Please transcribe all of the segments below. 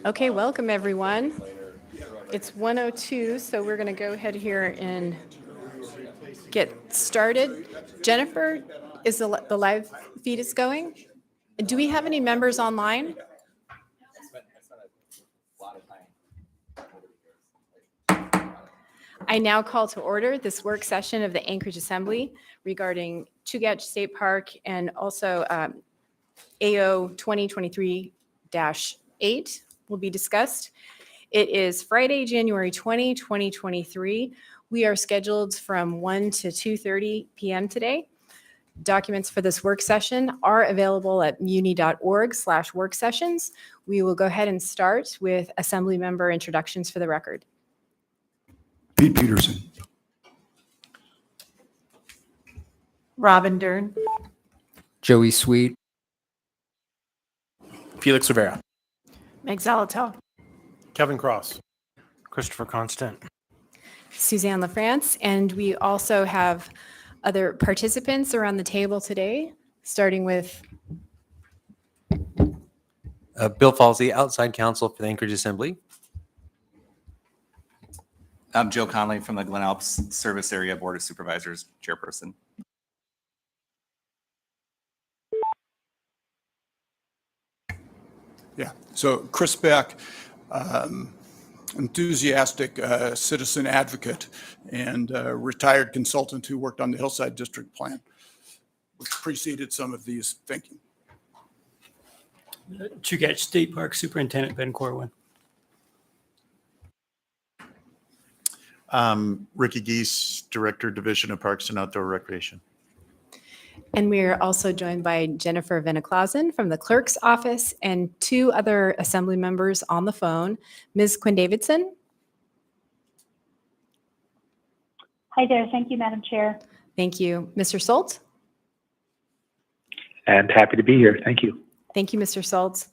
Okay, welcome everyone. It's 1:02, so we're going to go ahead here and get started. Jennifer, is the live feed is going? Do we have any members online? I now call to order this work session of the Anchorage Assembly regarding Chugach State Park and also AO 2023-8 will be discussed. It is Friday, January 20, 2023. We are scheduled from 1 to 2:30 p.m. today. Documents for this work session are available at muni.org/worksessions. We will go ahead and start with Assembly member introductions for the record. Pete Peterson. Robin Dern. Joey Sweet. Felix Rivera. Meg Zalato. Kevin Cross. Christopher Constant. Suzanne LaFrance, and we also have other participants around the table today, starting with Bill Falsey, outside counsel for the Anchorage Assembly. I'm Joe Conley from the Glen Alps Service Area Board of Supervisors, chairperson. Yeah, so Chris Beck, enthusiastic citizen advocate and retired consultant who worked on the Hillside District Plan, which preceded some of these thinking. Chugach State Park Superintendent Ben Corwin. Ricky Geese, Director, Division of Parks and Outdoor Recreation. And we are also joined by Jennifer Veneklausen from the clerk's office and two other assembly members on the phone. Ms. Quinn Davidson. Hi there. Thank you, Madam Chair. Thank you. Mr. Soltz. And happy to be here. Thank you. Thank you, Mr. Soltz.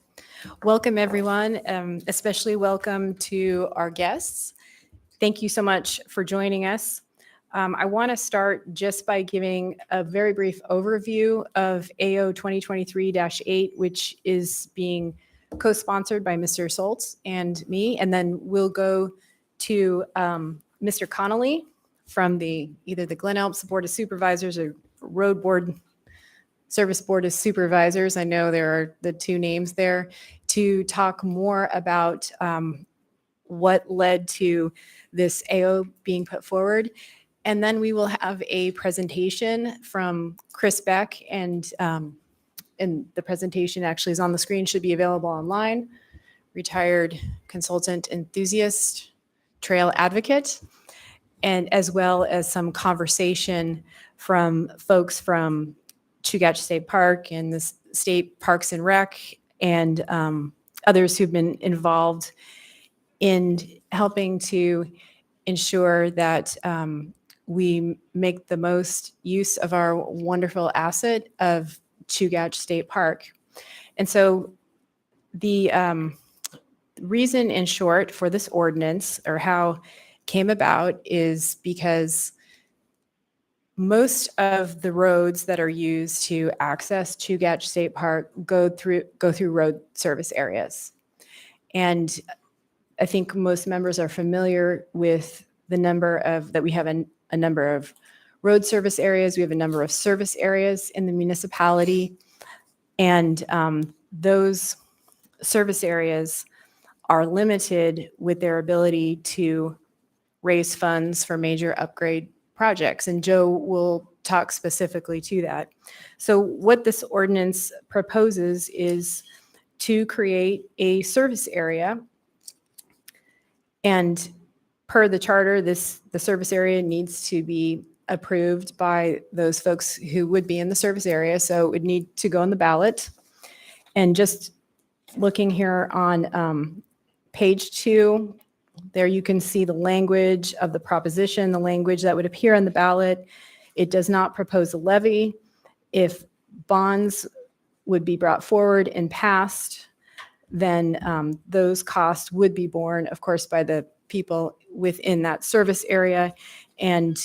Welcome, everyone, especially welcome to our guests. Thank you so much for joining us. I want to start just by giving a very brief overview of AO 2023-8, which is being co-sponsored by Mr. Soltz and me, and then we'll go to Mr. Connolly from either the Glen Alps Board of Supervisors or Road Board Service Board of Supervisors. I know there are the two names there, to talk more about what led to this AO being put forward. And then we will have a presentation from Chris Beck, and the presentation actually is on the screen, should be available online. Retired consultant, enthusiast, trail advocate, and as well as some conversation from folks from Chugach State Park and the State Parks and Rec, and others who've been involved in helping to ensure that we make the most use of our wonderful asset of Chugach State Park. And so the reason in short for this ordinance, or how it came about, is because most of the roads that are used to access Chugach State Park go through road service areas. And I think most members are familiar with the number of, that we have a number of road service areas. We have a number of service areas in the municipality. And those service areas are limited with their ability to raise funds for major upgrade projects. And Joe will talk specifically to that. So what this ordinance proposes is to create a service area. And per the charter, the service area needs to be approved by those folks who would be in the service area. So it would need to go on the ballot. And just looking here on page 2, there you can see the language of the proposition, the language that would appear on the ballot. It does not propose a levy. If bonds would be brought forward and passed, then those costs would be borne, of course, by the people within that service area. And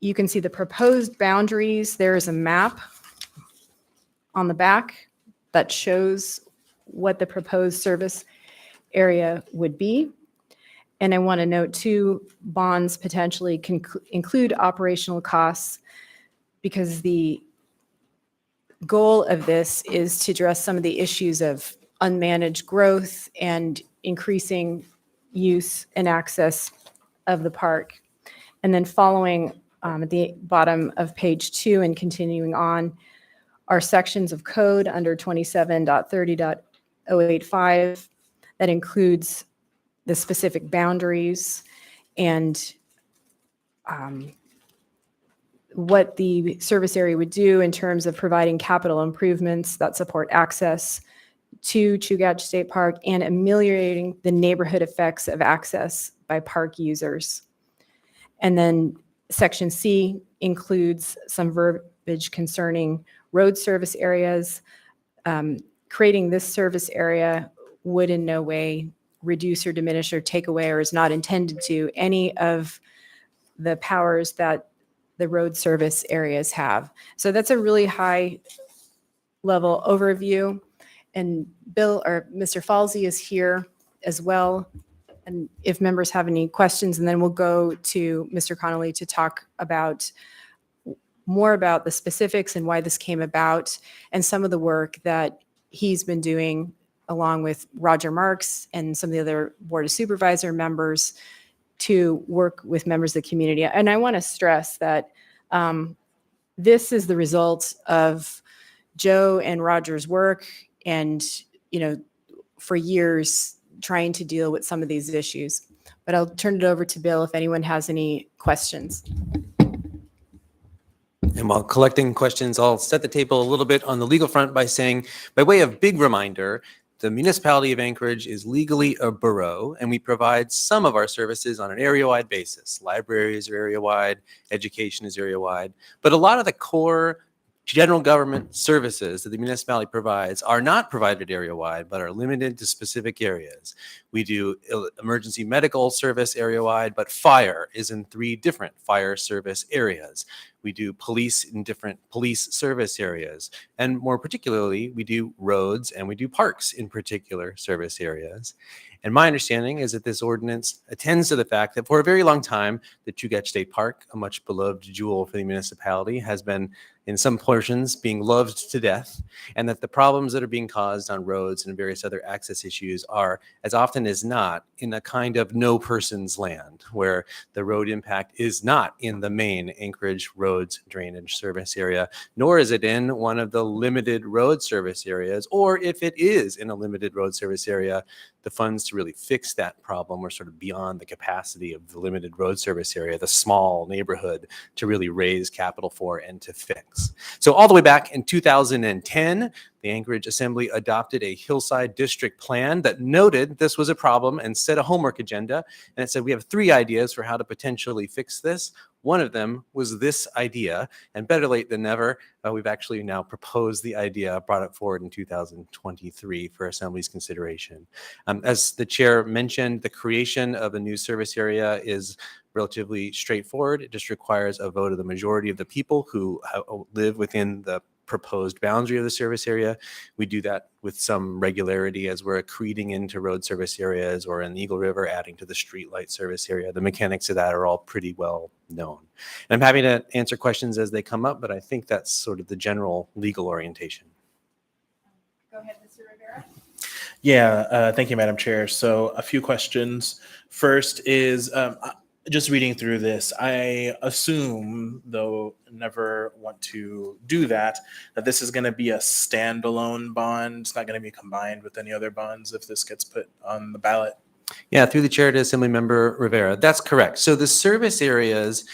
you can see the proposed boundaries. There is a map on the back that shows what the proposed service area would be. And I want to note too, bonds potentially can include operational costs, because the goal of this is to address some of the issues of unmanaged growth and increasing use and access of the park. And then following at the bottom of page 2 and continuing on are sections of code under 27.30.085 that includes the specific boundaries and what the service area would do in terms of providing capital improvements that support access to Chugach State Park and ameliorating the neighborhood effects of access by park users. And then section C includes some verbiage concerning road service areas. Creating this service area would in no way reduce or diminish or take away, or is not intended to, any of the powers that the road service areas have. So that's a really high level overview. And Bill or Mr. Falsey is here as well. And if members have any questions, and then we'll go to Mr. Connolly to talk about more about the specifics and why this came about and some of the work that he's been doing along with Roger Marks and some of the other Board of Supervisor members to work with members of the community. And I want to stress that this is the result of Joe and Roger's work and, for years trying to deal with some of these issues. But I'll turn it over to Bill if anyone has any questions. And while collecting questions, I'll set the table a little bit on the legal front by saying, by way of big reminder, the municipality of Anchorage is legally a borough, and we provide some of our services on an area-wide basis. Libraries are area-wide, education is area-wide, but a lot of the core general government services that the municipality provides are not provided area-wide, but are limited to specific areas. We do emergency medical service area-wide, but fire is in 3 different fire service areas. We do police in different police service areas. And more particularly, we do roads and we do parks in particular service areas. And my understanding is that this ordinance attends to the fact that for a very long time, the Chugach State Park, a much beloved jewel for the municipality, has been in some portions being loved to death, and that the problems that are being caused on roads and various other access issues are, as often as not, in a kind of no person's land, where the road impact is not in the main Anchorage roads drainage service area, nor is it in one of the limited road service areas, or if it is in a limited road service area, the funds to really fix that problem are sort of beyond the capacity of the limited road service area, the small neighborhood, to really raise capital for and to fix. So all the way back in 2010, the Anchorage Assembly adopted a hillside district plan that noted this was a problem and set a homework agenda. And it said, we have 3 ideas for how to potentially fix this. One of them was this idea, and better late than never, we've actually now proposed the idea, brought it forward in 2023 for Assembly's consideration. As the chair mentioned, the creation of a new service area is relatively straightforward. It just requires a vote of the majority of the people who live within the proposed boundary of the service area. We do that with some regularity as we're accreting into road service areas, or in the Eagle River, adding to the street light service area. The mechanics of that are all pretty well known. And I'm happy to answer questions as they come up, but I think that's sort of the general legal orientation. Go ahead, Mr. Rivera. Yeah, thank you, Madam Chair. So a few questions. First is, just reading through this, I assume, though never want to do that this is going to be a standalone bond. It's not going to be combined with any other bonds if this gets put on the ballot. Yeah, through the chair to Assemblymember Rivera. That's correct. So the service areas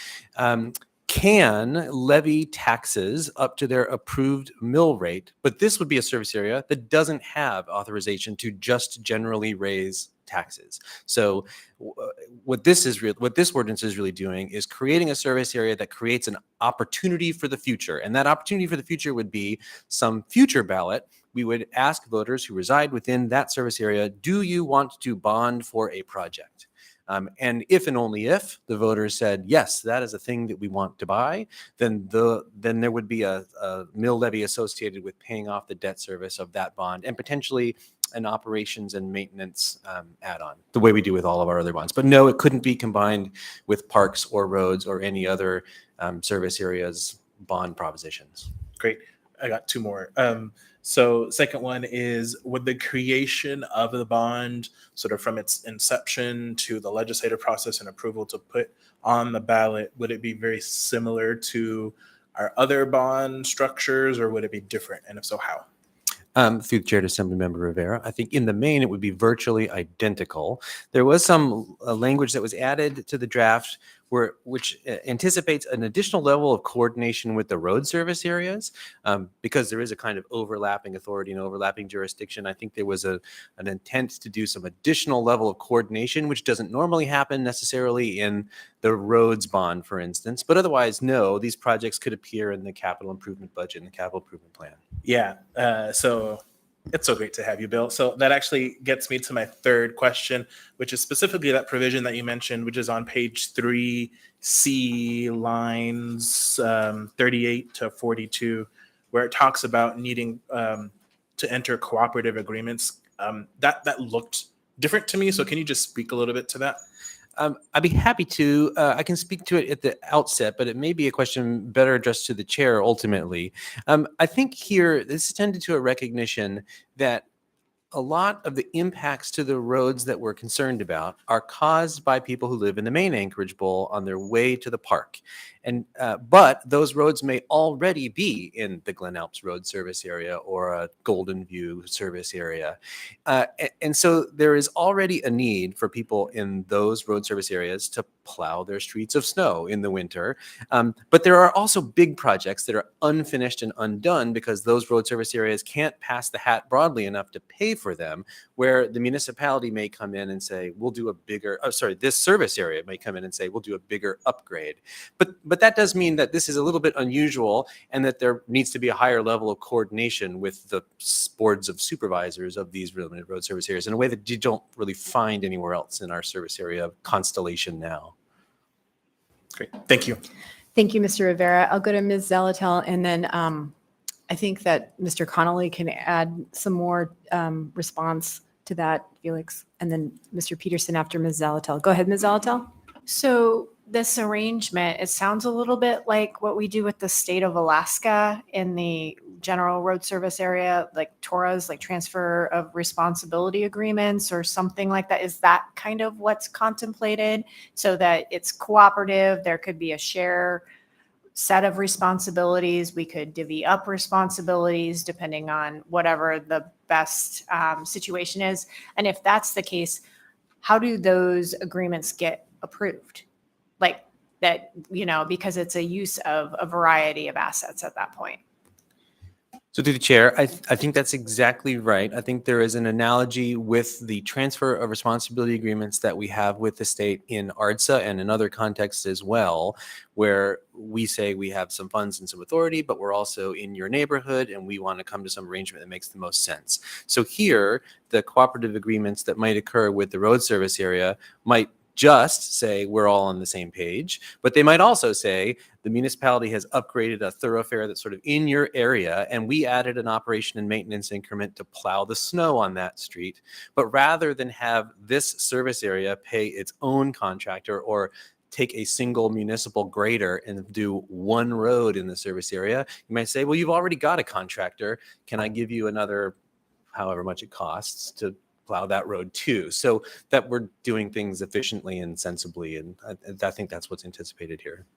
can levy taxes up to their approved mill rate, but this would be a service area that doesn't have authorization to just generally raise taxes. So what this ordinance is really doing is creating a service area that creates an opportunity for the future. And that opportunity for the future would be some future ballot. We would ask voters who reside within that service area, do you want to bond for a project? And if and only if the voters said, yes, that is a thing that we want to buy, then there would be a mill levy associated with paying off the debt service of that bond, and potentially an operations and maintenance add-on, the way we do with all of our other bonds. But no, it couldn't be combined with parks or roads or any other service areas bond propositions. Great. I got two more. So second one is, would the creation of the bond, sort of from its inception to the legislative process and approval to put on the ballot, would it be very similar to our other bond structures, or would it be different? And if so, how? Through the chair to Assemblymember Rivera, I think in the main it would be virtually identical. There was some language that was added to the draft which anticipates an additional level of coordination with the road service areas, because there is a kind of overlapping authority and overlapping jurisdiction. I think there was an intent to do some additional level of coordination, which doesn't normally happen necessarily in the roads bond, for instance. But otherwise, no, these projects could appear in the capital improvement budget and the capital improvement plan. Yeah. So it's so great to have you, Bill. So that actually gets me to my third question, which is specifically that provision that you mentioned, which is on page 3C, lines 38 to 42, where it talks about needing to enter cooperative agreements. That looked different to me. So can you just speak a little bit to that? I'd be happy to. I can speak to it at the outset, but it may be a question better addressed to the chair ultimately. I think here this is tended to a recognition that a lot of the impacts to the roads that we're concerned about are caused by people who live in the main Anchorage Bowl on their way to the park. And but those roads may already be in the Glen Alps Road service area or a Golden View service area. And so there is already a need for people in those road service areas to plow their streets of snow in the winter. But there are also big projects that are unfinished and undone because those road service areas can't pass the hat broadly enough to pay for them, where the municipality may come in and say, we'll do a bigger, this service area may come in and say, we'll do a bigger upgrade. But that does mean that this is a little bit unusual and that there needs to be a higher level of coordination with the boards of supervisors of these limited road service areas in a way that you don't really find anywhere else in our service area constellation now. Great. Thank you. Thank you, Mr. Rivera. I'll go to Ms. Zalatel, and then I think that Mr. Connolly can add some more response to that, Felix, and then Mr. Peterson after Ms. Zalatel. Go ahead, Ms. Zalatel. So this arrangement, it sounds a little bit like what we do with the state of Alaska in the general road service area, like TORAs, like transfer of responsibility agreements or something like that. Is that kind of what's contemplated so that it's cooperative? There could be a share set of responsibilities. We could divvy up responsibilities depending on whatever the best situation is. And if that's the case, how do those agreements get approved? Like that, because it's a use of a variety of assets at that point. So through the chair, I think that's exactly right. I think there is an analogy with the transfer of responsibility agreements that we have with the state in ARDSA and in other contexts as well, where we say we have some funds and some authority, but we're also in your neighborhood and we want to come to some arrangement that makes the most sense. So here, the cooperative agreements that might occur with the road service area might just say we're all on the same page, but they might also say the municipality has upgraded a thoroughfare that's sort of in your area and we added an operation and maintenance increment to plow the snow on that street. But rather than have this service area pay its own contractor or take a single municipal grader and do one road in the service area, you might say, well, you've already got a contractor. Can I give you another however much it costs to plow that road too, so that we're doing things efficiently and sensibly. And I think that's what's anticipated here.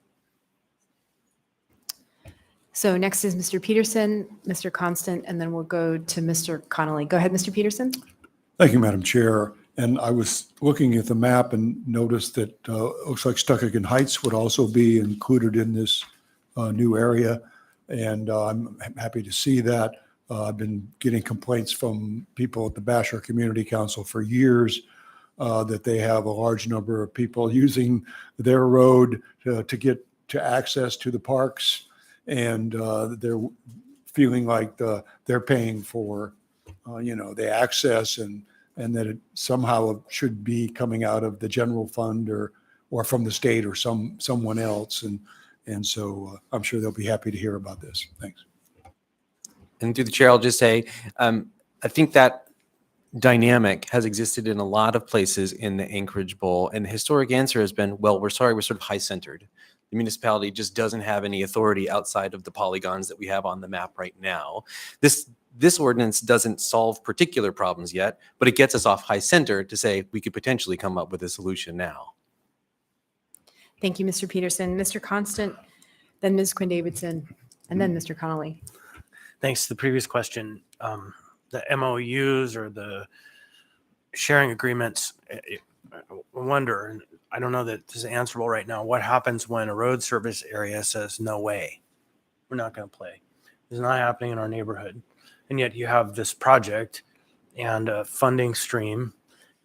So next is Mr. Peterson, Mr. Constant, and then we'll go to Mr. Connolly. Go ahead, Mr. Peterson. Thank you, Madam Chair. And I was looking at the map and noticed that looks like Chugach Heights would also be included in this new area. And I'm happy to see that. I've been getting complaints from people at the Basher Community Council for years that they have a large number of people using their road to get to access to the parks, and they're feeling like they're paying for the access, and that it somehow should be coming out of the general fund or from the state or someone else, and so I'm sure they'll be happy to hear about this. Thanks. And through the chair, I'll just say, I think that dynamic has existed in a lot of places in the Anchorage Bowl. And the historic answer has been, well, we're sorry, we're sort of high-centered. The municipality just doesn't have any authority outside of the polygons that we have on the map right now. This ordinance doesn't solve particular problems yet, but it gets us off high-center to say we could potentially come up with a solution now. Thank you, Mr. Peterson. Mr. Constant, then Ms. Quinn Davidson, and then Mr. Connolly. Thanks to the previous question, the MOUs or the sharing agreements, I wonder, and I don't know that this is answerable right now, what happens when a road service area says, no way, we're not going to play. It's not happening in our neighborhood. And yet you have this project and a funding stream.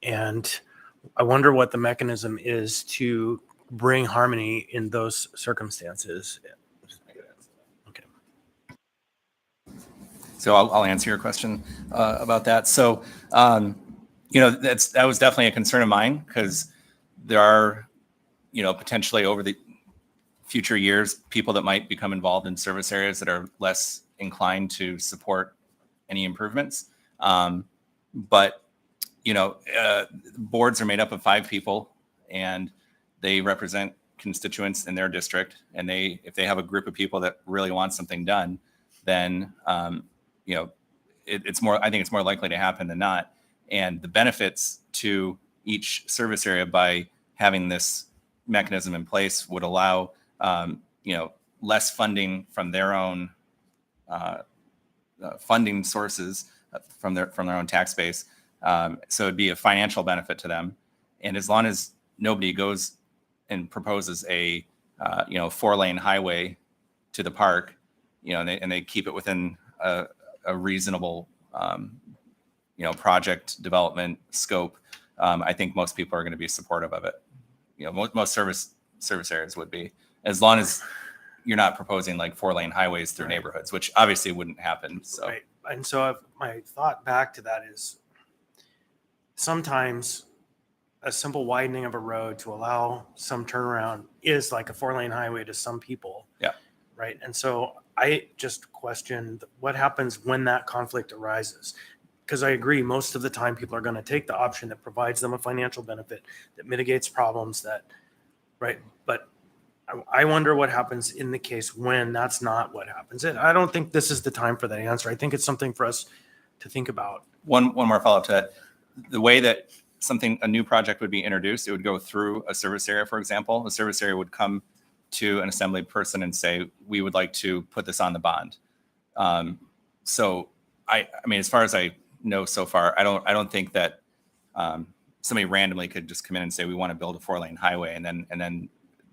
And I wonder what the mechanism is to bring harmony in those circumstances. Okay. So I'll answer your question about that. So, that was definitely a concern of mine because there are, potentially over the future years, people that might become involved in service areas that are less inclined to support any improvements. But boards are made up of 5 people and they represent constituents in their district. And if they have a group of people that really want something done, then, I think it's more likely to happen than not. And the benefits to each service area by having this mechanism in place would allow, less funding from their own funding sources from their own tax base. So it'd be a financial benefit to them. And as long as nobody goes and proposes a 4-lane highway to the park, and they keep it within a reasonable project development scope, I think most people are going to be supportive of it. Most service areas would be, as long as you're not proposing like 4-lane highways through neighborhoods, which obviously wouldn't happen. So, Right. And so my thought back to that is sometimes a simple widening of a road to allow some turnaround is like a 4-lane highway to some people. Yeah. Right. And so I just questioned what happens when that conflict arises. Because I agree, most of the time people are going to take the option that provides them a financial benefit, that mitigates problems, right? But I wonder what happens in the case when that's not what happens. And I don't think this is the time for that answer. I think it's something for us to think about. One more follow-up to that. The way that a new project would be introduced, it would go through a service area, for example. A service area would come to an assembly person and say, we would like to put this on the bond. So I mean, as far as I know so far, I don't think that somebody randomly could just come in and say, we want to build a 4-lane highway and then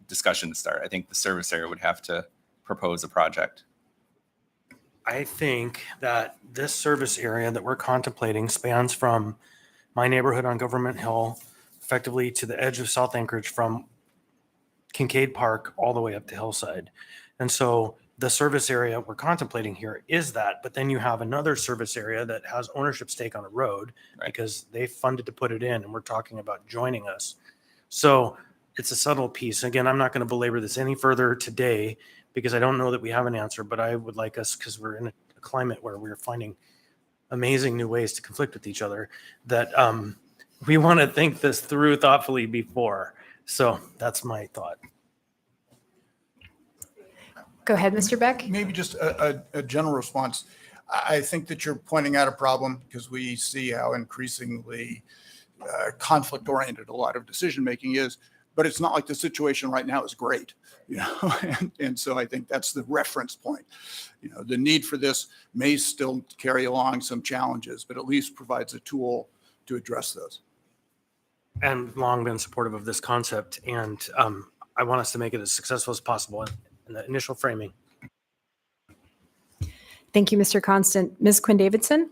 discussions start. I think the service area would have to propose a project. I think that this service area that we're contemplating spans from my neighborhood on Government Hill effectively to the edge of South Anchorage, from Kincaid Park all the way up to Hillside. And so the service area we're contemplating here is that, but then you have another service area that has ownership stake on a road, right, because they funded to put it in, and we're talking about joining us. So it's a subtle piece. Again, I'm not going to belabor this any further today because I don't know that we have an answer, but I would like us, because we're in a climate where we're finding amazing new ways to conflict with each other, that we want to think this through thoughtfully before. So that's my thought. Go ahead, Mr. Beck. Maybe just a general response. I think that you're pointing out a problem because we see how increasingly conflict-oriented a lot of decision-making is, but it's not like the situation right now is great, and so I think that's the reference point. The need for this may still carry along some challenges, but at least provides a tool to address those. And long been supportive of this concept, and I want us to make it as successful as possible in the initial framing. Thank you, Mr. Constant. Ms. Quinn Davidson?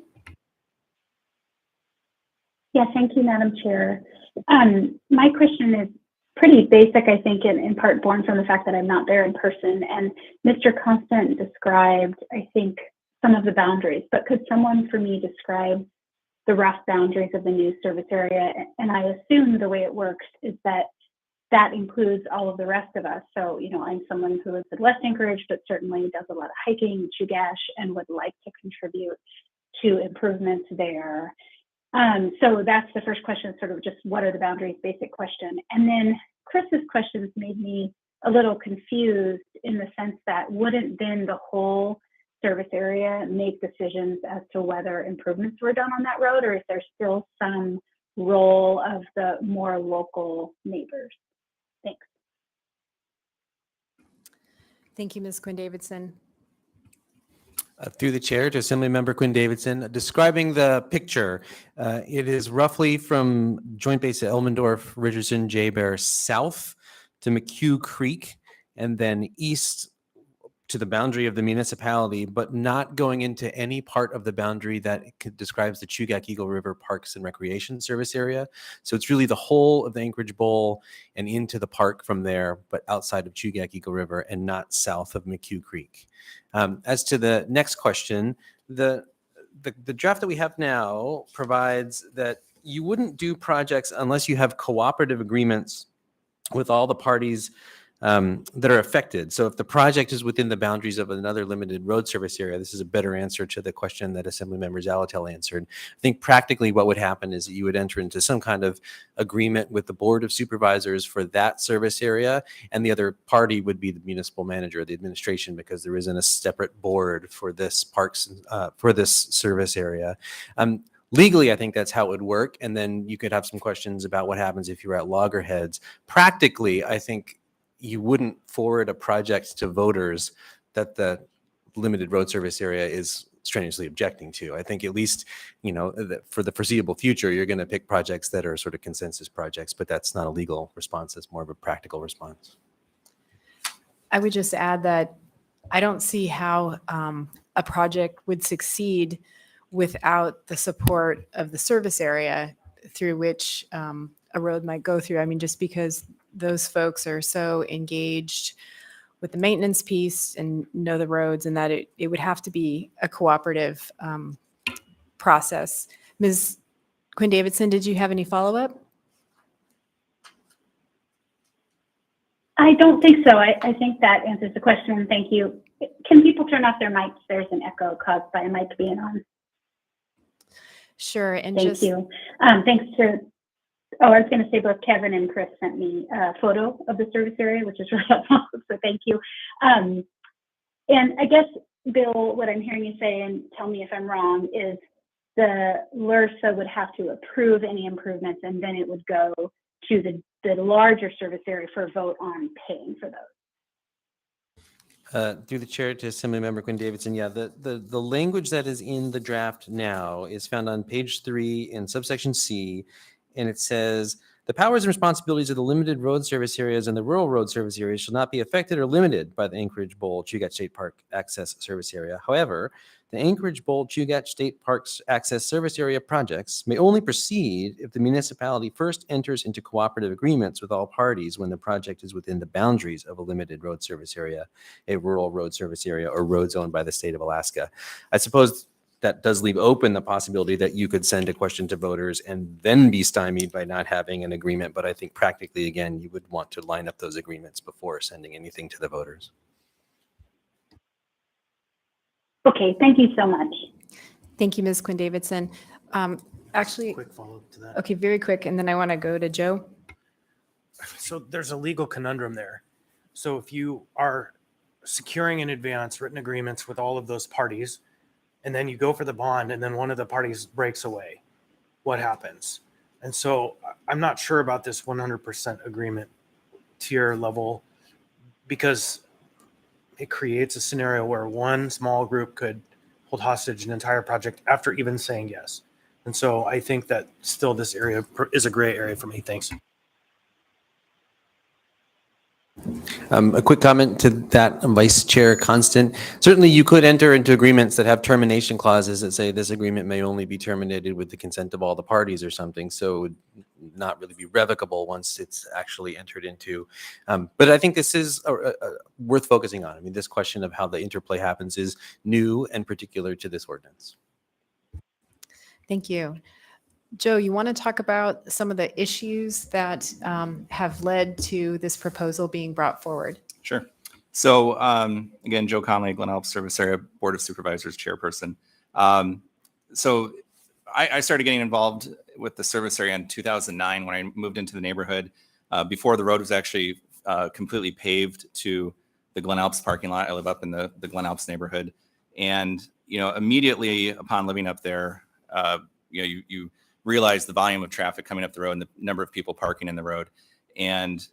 Yeah, thank you, Madam Chair. My question is pretty basic, I think, in part born from the fact that I'm not there in person. And Mr. Constant described, I think, some of the boundaries, but could someone for me describe the rough boundaries of the new service area? And I assume the way it works is that includes all of the rest of us. So, I'm someone who lives in West Anchorage, but certainly does a lot of hiking in Chugach and would like to contribute to improvements there. So that's the first question, sort of just what are the boundaries, basic question. And then Chris's questions made me a little confused in the sense that wouldn't then the whole service area make decisions as to whether improvements were done on that road, or is there still some role of the more local neighbors? Thanks. Thank you, Ms. Quinn Davidson. Through the chair to Assemblymember Quinn Davidson, describing the picture, it is roughly from Joint Base at Elmendorf, Richardson, J-Bear south to McHugh Creek, and then east to the boundary of the municipality, but not going into any part of the boundary that describes the Chugach Eagle River Parks and Recreation Service area. So it's really the whole of the Anchorage Bowl and into the park from there, but outside of Chugach Eagle River and not south of McHugh Creek. As to the next question, the draft that we have now provides that you wouldn't do projects unless you have cooperative agreements with all the parties that are affected. So if the project is within the boundaries of another limited road service area, this is a better answer to the question that Assemblymember Zalatel answered. I think practically what would happen is that you would enter into some kind of agreement with the Board of Supervisors for that service area, and the other party would be the municipal manager, the administration, because there isn't a separate board for this parks, for this service area. Legally, I think that's how it would work. And then you could have some questions about what happens if you're at loggerheads. Practically, I think you wouldn't forward a project to voters that the limited road service area is strenuously objecting to. I think at least, for the foreseeable future, you're going to pick projects that are sort of consensus projects, but that's not a legal response. It's more of a practical response. I would just add that I don't see how a project would succeed without the support of the service area through which a road might go through. I mean, just because those folks are so engaged with the maintenance piece and know the roads, and that it would have to be a cooperative process. Ms. Quinn Davidson, did you have any follow-up? I don't think so. I think that answers the question. Thank you. Can people turn off their mics? There's an echo caused by a mic being on. Sure. And Thank you. Thanks to, I was going to say both Kevin and Chris sent me a photo of the service area, which is really helpful. So thank you. And I guess, Bill, what I'm hearing you say, and tell me if I'm wrong, is the LRSA would have to approve any improvements, and then it would go to the larger service area for a vote on paying for those. Through the chair to Assemblymember Quinn Davidson, yeah, the language that is in the draft now is found on page 3 in subsection C, and it says, the powers and responsibilities of the limited road service areas and the rural road service areas shall not be affected or limited by the Anchorage Bowl Chugach State Park Access Service Area. However, the Anchorage Bowl Chugach State Parks Access Service Area projects may only proceed if the municipality first enters into cooperative agreements with all parties when the project is within the boundaries of a limited road service area, a rural road service area, or roads owned by the state of Alaska. I suppose that does leave open the possibility that you could send a question to voters and then be stymied by not having an agreement. But I think practically, again, you would want to line up those agreements before sending anything to the voters. Okay, thank you so much. Thank you, Ms. Quinn Davidson. Actually, Quick follow-up to that. okay, very quick, and then I want to go to Joe. So there's a legal conundrum there. So if you are securing in advance written agreements with all of those parties, and then you go for the bond, and then one of the parties breaks away, what happens? And so I'm not sure about this 100% agreement tier level, because it creates a scenario where one small group could hold hostage an entire project after even saying yes. And so I think that still this area is a gray area for me. Thanks. A quick comment to that, Vice Chair Constant. Certainly you could enter into agreements that have termination clauses that say this agreement may only be terminated with the consent of all the parties or something. So it would not really be revocable once it's actually entered into. But I think this is worth focusing on. I mean, this question of how the interplay happens is new and particular to this ordinance. Thank you. Joe, you want to talk about some of the issues that have led to this proposal being brought forward? Sure. So again, Joe Conley, Glen Elf Service Area Board of Supervisors Chairperson. So I started getting involved with the service area in 2009 when I moved into the neighborhood. Before the road was actually completely paved to the Glen Alps parking lot. I live up in the Glen Alps neighborhood. And, immediately upon living up there, you realize the volume of traffic coming up the road and the number of people parking in the road. And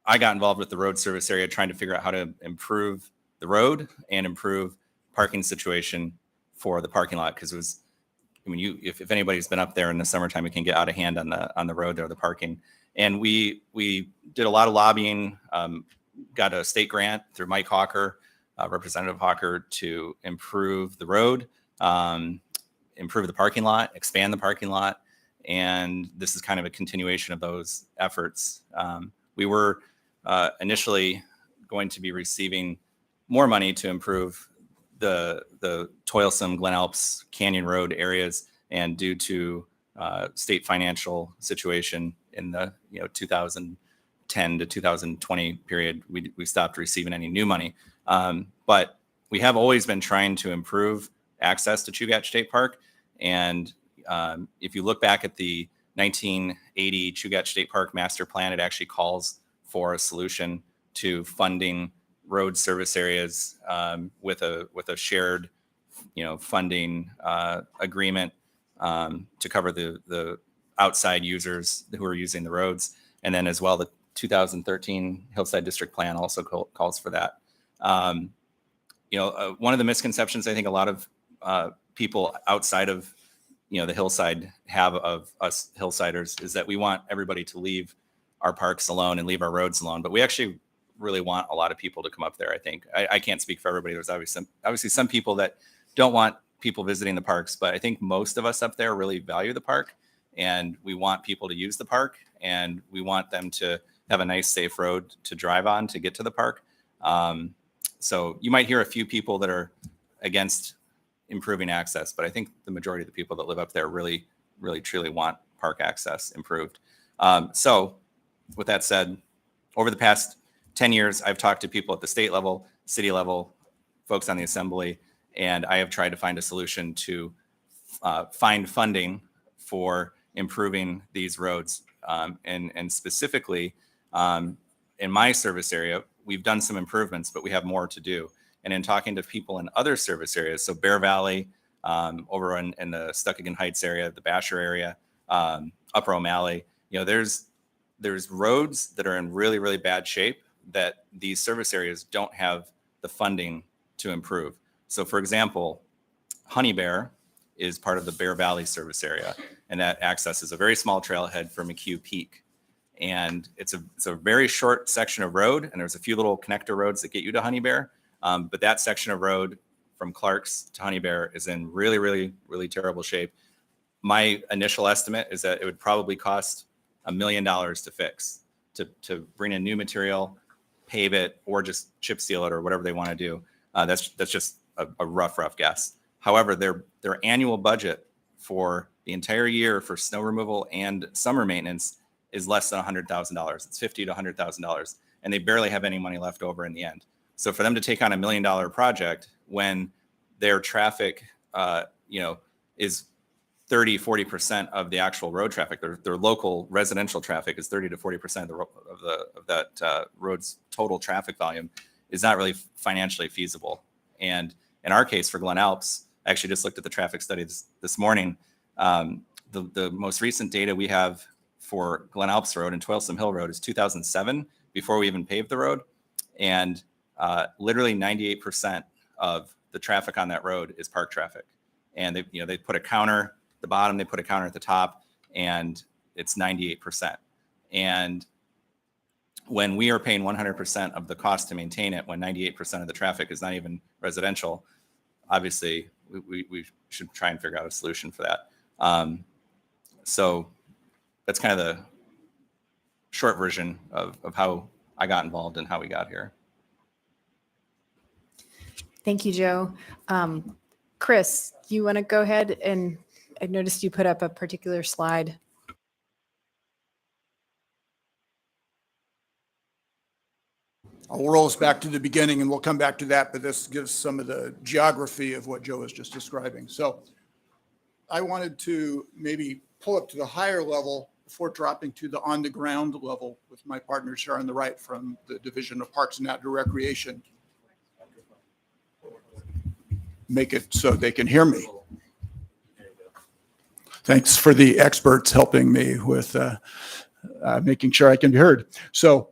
I got involved with the road service area trying to figure out how to improve the road and improve parking situation for the parking lot. Because it was, if anybody's been up there in the summertime, it can get out of hand on the road there, the parking. And we did a lot of lobbying, got a state grant through Mike Hawker, Representative Hawker, to improve the road, improve the parking lot, expand the parking lot. And this is kind of a continuation of those efforts. We were initially going to be receiving more money to improve the toilsome Glen Alps Canyon Road areas, and due to state financial situation in the 2010 to 2020 period, we stopped receiving any new money. But we have always been trying to improve access to Chugach State Park. And if you look back at the 1980 Chugach State Park Master Plan, it actually calls for a solution to funding road service areas with a shared, funding agreement to cover the outside users who are using the roads. And then as well, the 2013 Hillside District Plan also calls for that. One of the misconceptions I think a lot of people outside of the hillside have of us hillsiders is that we want everybody to leave our parks alone and leave our roads alone. But we actually really want a lot of people to come up there. I think I can't speak for everybody. There's obviously some people that don't want people visiting the parks, but I think most of us up there really value the park, and we want people to use the park, and we want them to have a nice, safe road to drive on to get to the park. So you might hear a few people that are against improving access, but I think the majority of the people that live up there really, really, truly want park access improved. So with that said, over the past 10 years, I've talked to people at the state level, city level, folks on the assembly, and I have tried to find a solution to find funding for improving these roads. And specifically, in my service area, we've done some improvements, but we have more to do. And in talking to people in other service areas, so Bear Valley, over in the Stuckagon Heights area, the Basher area, Upper O'Malley, there's roads that are in really, really bad shape that these service areas don't have the funding to improve. So for example, Honey Bear is part of the Bear Valley service area, and that accesses a very small trailhead for McHugh Peak. And it's a very short section of road, and there's a few little connector roads that get you to Honey Bear. But that section of road from Clark's to Honey Bear is in really, really, really terrible shape. My initial estimate is that it would probably cost $1 million to fix, to bring in new material, pave it, or just chip seal it, or whatever they want to do. That's just a rough guess. However, their annual budget for the entire year for snow removal and summer maintenance is less than $100,000. It's $50,000 to $100,000, and they barely have any money left over in the end. So for them to take on $1 million project when their traffic, is 30-40% of the actual road traffic, their local residential traffic is 30 to 40% of that road's total traffic volume, is not really financially feasible. And in our case for Glen Alps, I actually just looked at the traffic studies this morning. The most recent data we have for Glen Alps Road and Toilsome Hill Road is 2007, before we even paved the road. And literally 98% of the traffic on that road is park traffic. And they put a counter at the bottom, they put a counter at the top, and it's 98%. And when we are paying 100% of the cost to maintain it, when 98% of the traffic is not even residential, obviously we should try and figure out a solution for that. So that's kind of the short version of how I got involved and how we got here. Thank you, Joe. Chris, you want to go ahead? And I noticed you put up a particular slide. I'll roll us back to the beginning and we'll come back to that, but this gives some of the geography of what Joe was just describing. So I wanted to maybe pull up to the higher level before dropping to the on the ground level with my partners here on the right from the Division of Parks and Outdoor Recreation. Make it so they can hear me. Thanks for the experts helping me with making sure I can be heard. So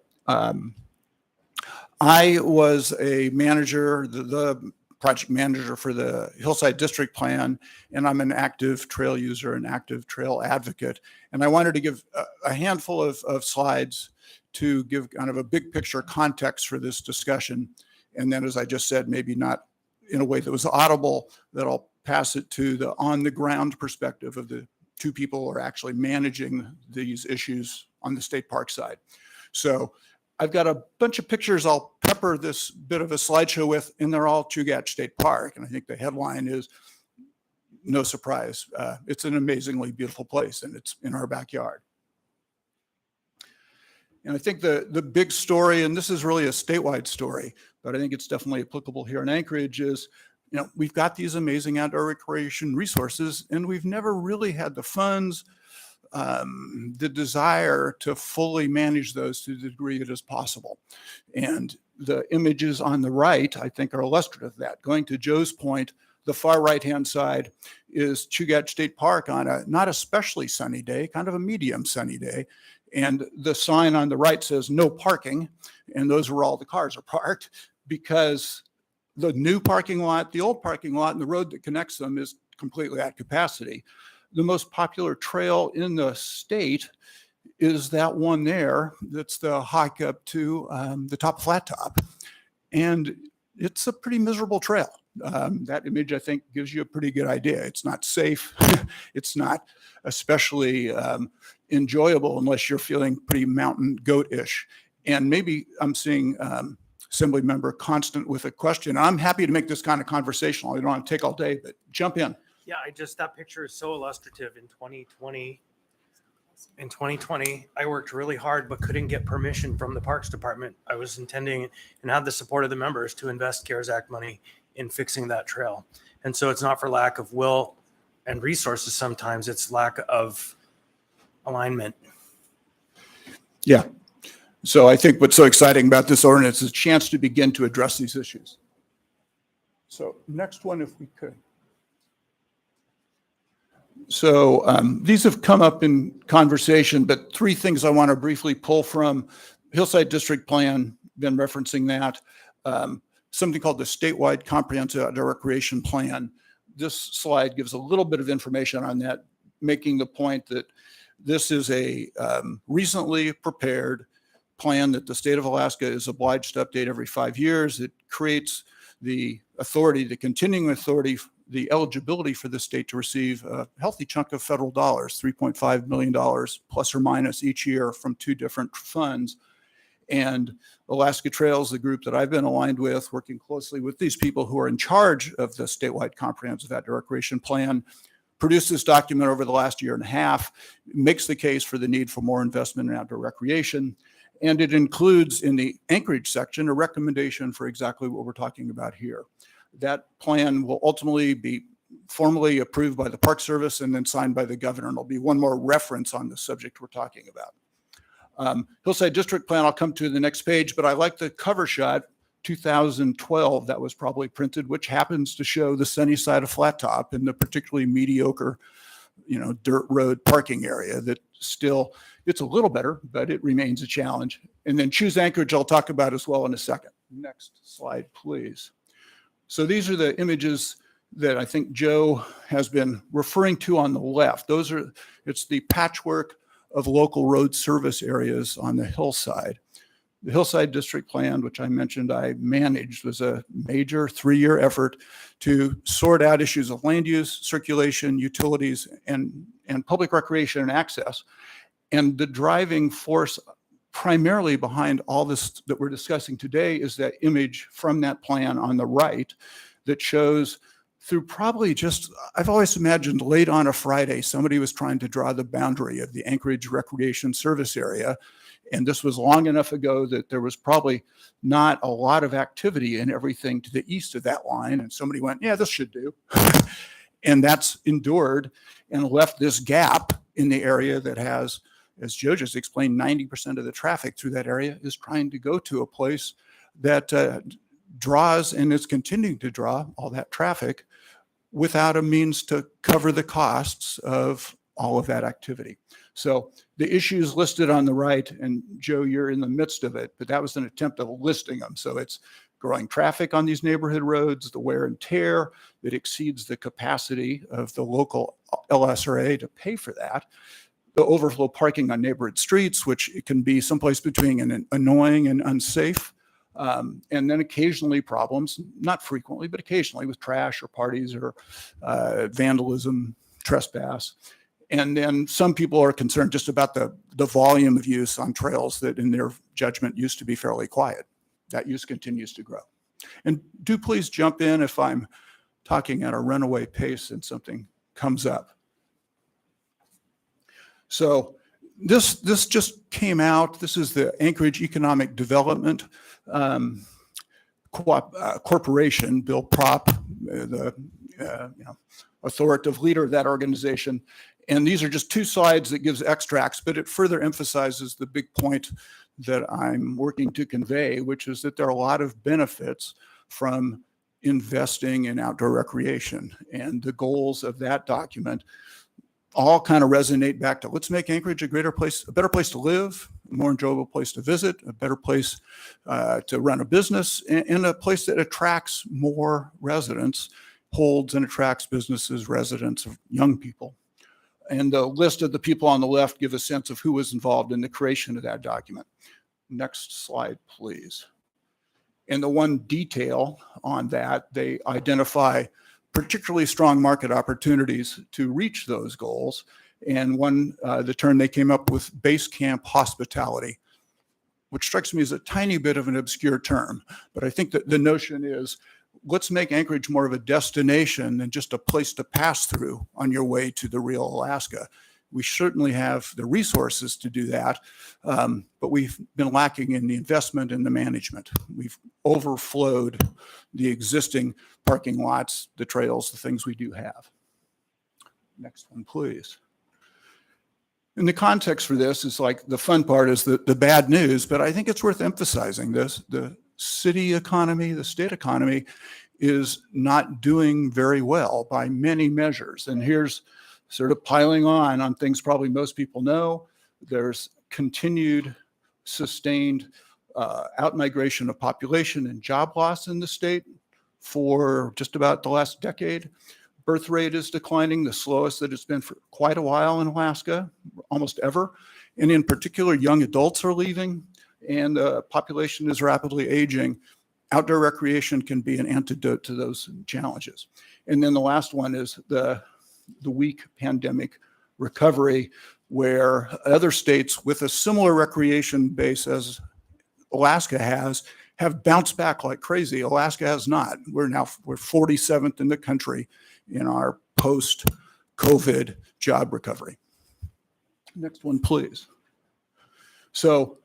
I was a manager, the project manager for the Hillside District Plan, and I'm an active trail user, an active trail advocate. And I wanted to give a handful of slides to give kind of a big picture context for this discussion. And then, as I just said, maybe not in a way that was audible, that I'll pass it to the on the ground perspective of the two people who are actually managing these issues on the state park side. So I've got a bunch of pictures I'll pepper this bit of a slideshow with, and they're all Chugach State Park. And I think the headline is, no surprise, it's an amazingly beautiful place, and it's in our backyard. And I think the big story, and this is really a statewide story, but I think it's definitely applicable here in Anchorage, is we've got these amazing outdoor recreation resources, and we've never really had the funds, the desire to fully manage those to the degree it is possible. And the images on the right, I think, are illustrative of that. Going to Joe's point, the far right-hand side is Chugach State Park on a not especially sunny day, kind of a medium sunny day. And the sign on the right says no parking. And those are where all the cars are parked, because the new parking lot, the old parking lot, and the road that connects them is completely at capacity. The most popular trail in the state is that one there. That's the hike up to the top of Flat Top. And it's a pretty miserable trail. That image, I think, gives you a pretty good idea. It's not safe. It's not especially enjoyable unless you're feeling pretty mountain goat-ish. And maybe I'm seeing Assembly Member Constant with a question. I'm happy to make this kind of conversational. I don't want to take all day, but jump in. Yeah, that picture is so illustrative. In 2020, I worked really hard, but couldn't get permission from the Parks Department. I was intending and had the support of the members to invest CARES Act money in fixing that trail. And so it's not for lack of will and resources. Sometimes it's lack of alignment. Yeah. So I think what's so exciting about this ordinance is a chance to begin to address these issues. So next one, if we could. So these have come up in conversation, but three things I want to briefly pull from Hillside District Plan, been referencing that, something called the Statewide Comprehensive Outdoor Recreation Plan. This slide gives a little bit of information on that, making the point that this is a recently prepared plan that the state of Alaska is obliged to update every 5 years. It creates the authority, the continuing authority, the eligibility for the state to receive a healthy chunk of federal dollars, $3.5 million plus or minus each year from two different funds. And Alaska Trails, the group that I've been aligned with, working closely with these people who are in charge of the statewide comprehensive outdoor recreation plan, produced this document over the last year and a half, makes the case for the need for more investment in outdoor recreation. And it includes in the Anchorage section a recommendation for exactly what we're talking about here. That plan will ultimately be formally approved by the Park Service and then signed by the governor. And there'll be one more reference on the subject we're talking about. Hillside District Plan, I'll come to the next page, but I like the cover shot, 2012, that was probably printed, which happens to show the sunny side of Flat Top and the particularly mediocre, dirt road parking area that still, it's a little better, but it remains a challenge. And then Choose Anchorage, I'll talk about as well in a second. Next slide, please. So these are the images that I think Joe has been referring to on the left. It's the patchwork of local road service areas on the hillside. The Hillside District Plan, which I mentioned I managed, was a major 3-year effort to sort out issues of land use, circulation, utilities, and public recreation and access. And the driving force primarily behind all this that we're discussing today is that image from that plan on the right that shows through probably just, I've always imagined late on a Friday, somebody was trying to draw the boundary of the Anchorage Recreation Service Area. And this was long enough ago that there was probably not a lot of activity in everything to the east of that line. And somebody went, yeah, this should do. And that's endured and left this gap in the area that has, as Joe just explained, 90% of the traffic through that area is trying to go to a place that draws and is continuing to draw all that traffic without a means to cover the costs of all of that activity. So the issues listed on the right, and Joe, you're in the midst of it, but that was an attempt of listing them. So it's growing traffic on these neighborhood roads, the wear and tear that exceeds the capacity of the local LSRA to pay for that, the overflow parking on neighborhood streets, which it can be someplace between an annoying and unsafe, and then occasionally problems, not frequently, but occasionally with trash or parties or vandalism, trespass. And then some people are concerned just about the volume of use on trails that in their judgment used to be fairly quiet. That use continues to grow. And do please jump in if I'm talking at a runaway pace and something comes up. So this just came out. This is the Anchorage Economic Development Corporation, Bill Prop, the authoritative leader of that organization. And these are just two slides that gives extracts, but it further emphasizes the big point that I'm working to convey, which is that there are a lot of benefits from investing in outdoor recreation. And the goals of that document all kind of resonate back to let's make Anchorage a better place to live, a more enjoyable place to visit, a better place to run a business, and a place that attracts more residents, holds and attracts businesses, residents, of young people. And the list of the people on the left give a sense of who was involved in the creation of that document. Next slide, please. And the one detail on that, they identify particularly strong market opportunities to reach those goals. And the term they came up with, base camp hospitality, which strikes me as a tiny bit of an obscure term. But I think that the notion is, let's make Anchorage more of a destination than just a place to pass through on your way to the real Alaska. We certainly have the resources to do that, but we've been lacking in the investment and the management. We've overflowed the existing parking lots, the trails, the things we do have. Next one, please. And the context for this is like the fun part is the bad news, but I think it's worth emphasizing this. The city economy, the state economy is not doing very well by many measures. And here's sort of piling on things probably most people know. There's continued sustained outmigration of population and job loss in the state for just about the last decade. Birth rate is declining, the slowest that it's been for quite a while in Alaska, almost ever. And in particular, young adults are leaving and the population is rapidly aging. Outdoor recreation can be an antidote to those challenges. And then the last one is the weak pandemic recovery, where other states with a similar recreation base as Alaska have bounced back like crazy. Alaska has not. We're 47th in the country in our post-COVID job recovery. Next one, please. So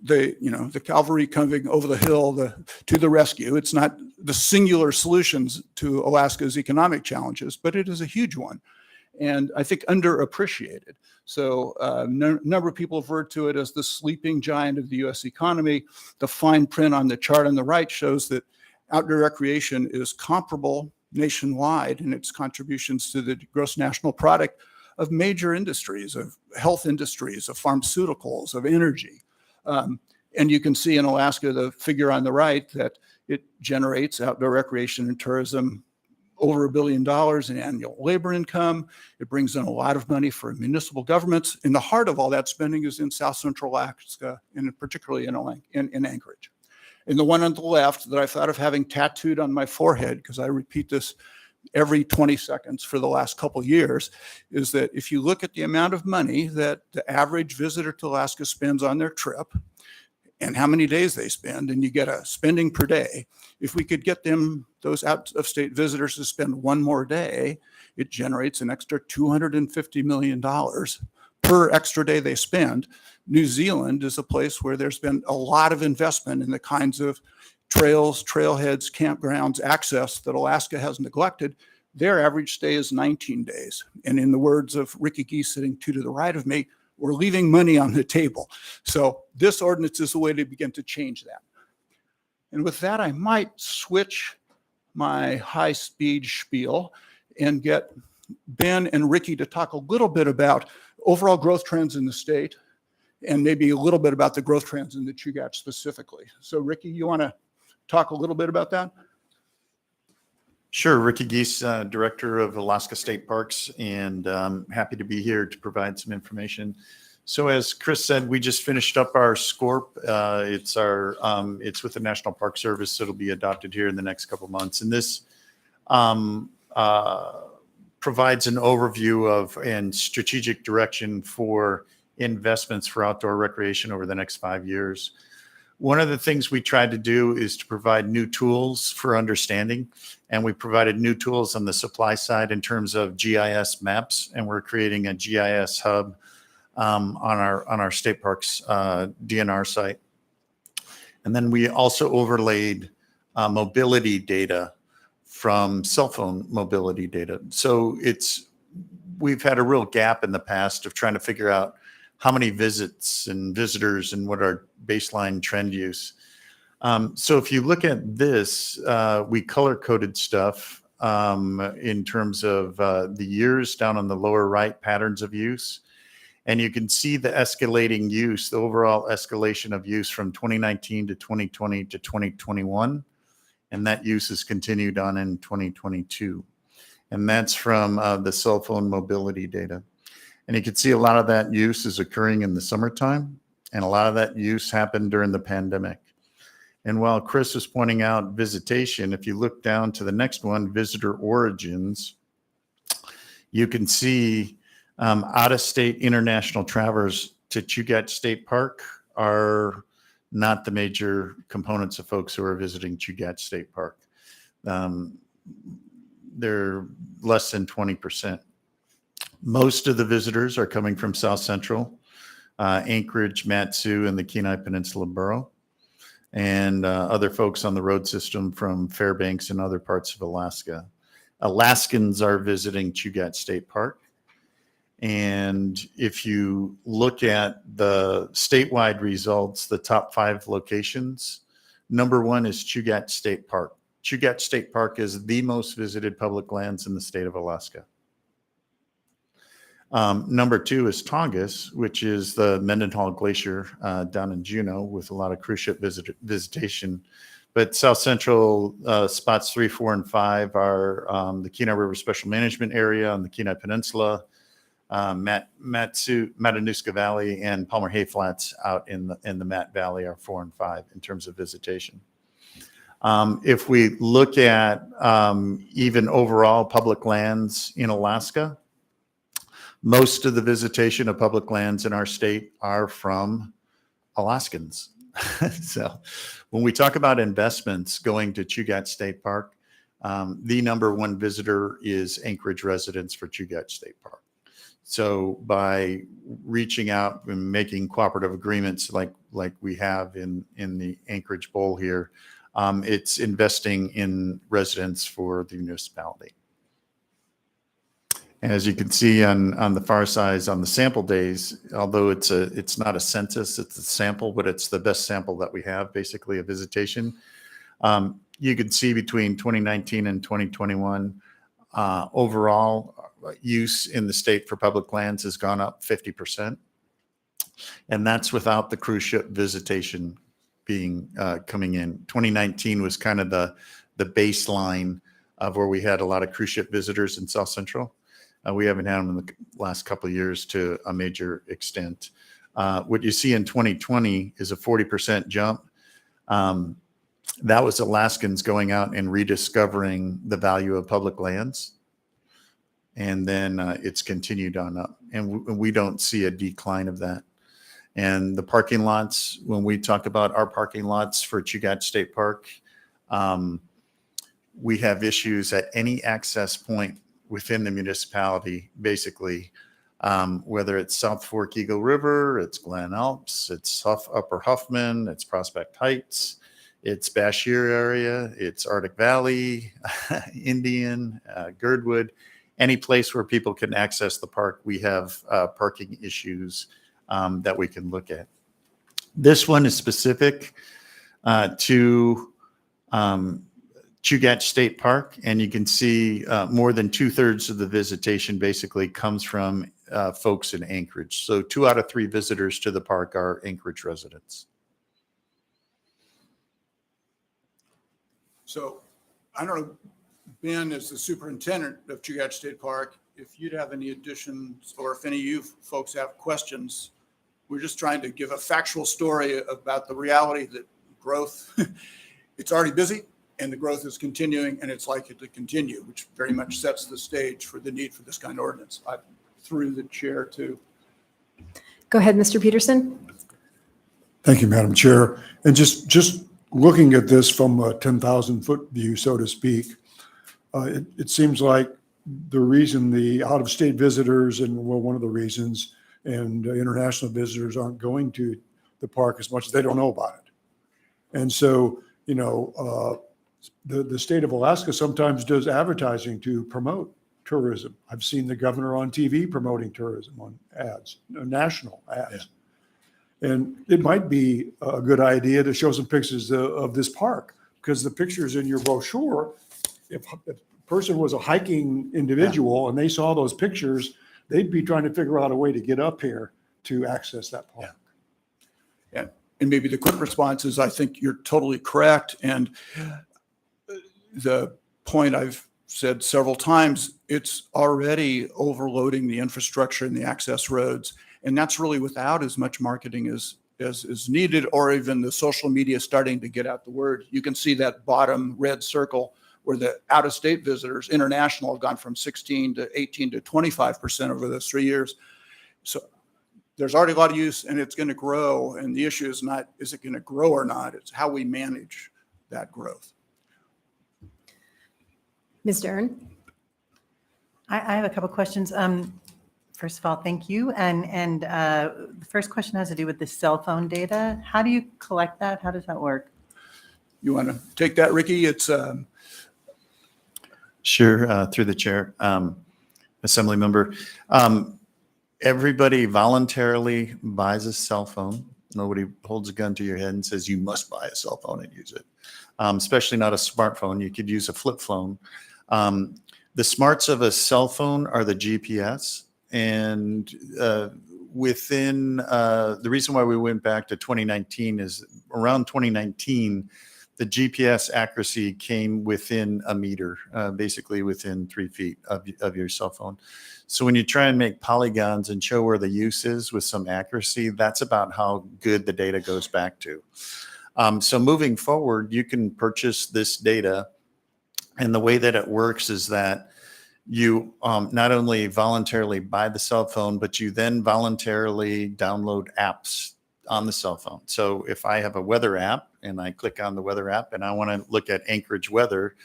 the cavalry coming over the hill to the rescue. It's not the singular solutions to Alaska's economic challenges, but it is a huge one, and I think underappreciated. So a number of people refer to it as the sleeping giant of the U.S. economy. The fine print on the chart on the right shows that outdoor recreation is comparable nationwide in its contributions to the gross national product of major industries, of health industries, of pharmaceuticals, of energy. And you can see in Alaska, the figure on the right, that it generates outdoor recreation and tourism over $1 billion in annual labor income. It brings in a lot of money for municipal governments. And the heart of all that spending is in South Central Alaska, and particularly in Anchorage. And the one on the left that I thought of having tattooed on my forehead, because I repeat this every 20 seconds for the last couple of years, is that if you look at the amount of money that the average visitor to Alaska spends on their trip and how many days they spend, and you get a spending per day, if we could get those out-of-state visitors to spend one more day, it generates an extra $250 million per extra day they spend. New Zealand is a place where there's been a lot of investment in the kinds of trails, trailheads, campgrounds, access that Alaska has neglected. Their average stay is 19 days. And in the words of Ricky Geese sitting to the right of me, we're leaving money on the table. So this ordinance is a way to begin to change that. And with that, I might switch my high-speed spiel and get Ben and Ricky to talk a little bit about overall growth trends in the state and maybe a little bit about the growth trends in the Chugach specifically. So Ricky, you want to talk a little bit about that? Sure. Ricky Geese, Director of Alaska State Parks, and happy to be here to provide some information. So as Chris said, we just finished up our SCORP. It's with the National Park Service. So it'll be adopted here in the next couple of months. And this provides an overview of and strategic direction for investments for outdoor recreation over the next 5 years. One of the things we tried to do is to provide new tools for understanding, and we provided new tools on the supply side in terms of GIS maps, and we're creating a GIS hub on our state parks DNR site. And then we also overlaid mobility data from cell phone mobility data. So we've had a real gap in the past of trying to figure out how many visits and visitors and what our baseline trend use. So if you look at this, we color coded stuff in terms of the years down on the lower right, patterns of use. And you can see the escalating use, the overall escalation of use from 2019 to 2020 to 2021. And that use has continued on in 2022. And that's from the cell phone mobility data. And you can see a lot of that use is occurring in the summertime, and a lot of that use happened during the pandemic. And while Chris was pointing out visitation, if you look down to the next one, visitor origins, you can see out-of-state international travelers to Chugach State Park are not the major components of folks who are visiting Chugach State Park. They're less than 20%. Most of the visitors are coming from South Central, Anchorage, Mat-Su, and the Kenai Peninsula Borough, and other folks on the road system from Fairbanks and other parts of Alaska. Alaskans are visiting Chugach State Park. And if you look at the statewide results, the top 5 locations, number 1 is Chugach State Park. Chugach State Park is the most visited public lands in the state of Alaska. Number 2 is Tongass, which is the Mendenhall Glacier down in Juneau with a lot of cruise ship visitation. But South Central spots 3, 4, and 5 are the Kenai River Special Management Area on the Kenai Peninsula, Matanuska Valley, and Palmer Hay Flats out in the Matt Valley are 4 and 5 in terms of visitation. If we look at even overall public lands in Alaska, most of the visitation of public lands in our state are from Alaskans. So when we talk about investments going to Chugach State Park, the number 1 visitor is Anchorage residents for Chugach State Park. So by reaching out and making cooperative agreements like we have in the Anchorage Bowl here, it's investing in residents for the municipality. As you can see on the far side, on the sample days, although it's not a census, it's a sample, but it's the best sample that we have, basically a visitation. You can see between 2019 and 2021, overall use in the state for public lands has gone up 50%. And that's without the cruise ship visitation being coming in. 2019 was kind of the baseline of where we had a lot of cruise ship visitors in South Central. We haven't had them in the last couple of years to a major extent. What you see in 2020 is a 40% jump. That was Alaskans going out and rediscovering the value of public lands. And then it's continued on up. And we don't see a decline of that. And the parking lots, when we talk about our parking lots for Chugach State Park, we have issues at any access point within the municipality, basically, whether it's South Fork Eagle River, it's Glen Alps, it's Upper Huffman, it's Prospect Heights, It's Bashir area, it's Arctic Valley, Indian, Girdwood, any place where people can access the park. We have parking issues that we can look at. This one is specific to Chugach State Park, and you can see more than 2/3 of the visitation basically comes from folks in Anchorage. So 2 out of 3 visitors to the park are Anchorage residents. So I don't know, Ben, as the superintendent of Chugach State Park, if you'd have any additions or if any of you folks have questions. We're just trying to give a factual story about the reality that growth, it's already busy and the growth is continuing and it's likely to continue, which very much sets the stage for the need for this kind of ordinance. I threw the chair to. Go ahead, Mr. Peterson. Thank you, Madam Chair. And just looking at this from a 10,000-foot view, so to speak, it seems like the reason the out-of-state visitors, and well, one of the reasons, and international visitors aren't going to the park as much as they don't know about it. And so, you know, the state of Alaska sometimes does advertising to promote tourism. I've seen the governor on TV promoting tourism on ads, national ads. Yeah. And it might be a good idea to show some pictures of this park, because the pictures in your brochure, if a person was a hiking individual and they saw those pictures, they'd be trying to figure out a way to get up here to access that park. Yeah. And maybe the quick response is, I think you're totally correct. And the point I've said several times, it's already overloading the infrastructure and the access roads. And that's really without as much marketing as is needed, or even the social media starting to get out the word. You can see that bottom red circle where the out-of-state visitors, international, have gone from 16 to 18 to 25% over those 3 years. So there's already a lot of use and it's going to grow. And the issue is not, is it going to grow or not? It's how we manage that growth. Ms. Dern. I have a couple questions. First of all, thank you. And the first question has to do with the cell phone data. How do you collect that? How does that work? You want to take that, Ricky? It's Sure, through the chair, assembly member. Everybody voluntarily buys a cell phone. Nobody holds a gun to your head and says you must buy a cell phone and use it. Especially not a smartphone. You could use a flip phone. The smarts of a cell phone are the GPS, and within the reason why we went back to 2019 is around 2019, the GPS accuracy came within a meter, basically within 3 feet of your cell phone. So when you try and make polygons and show where the use is with some accuracy, that's about how good the data goes back to. So moving forward, you can purchase this data. And the way that it works is that you not only voluntarily buy the cell phone, but you then voluntarily download apps on the cell phone. So if I have a weather app and I click on the weather app and I want to look at Anchorage weather,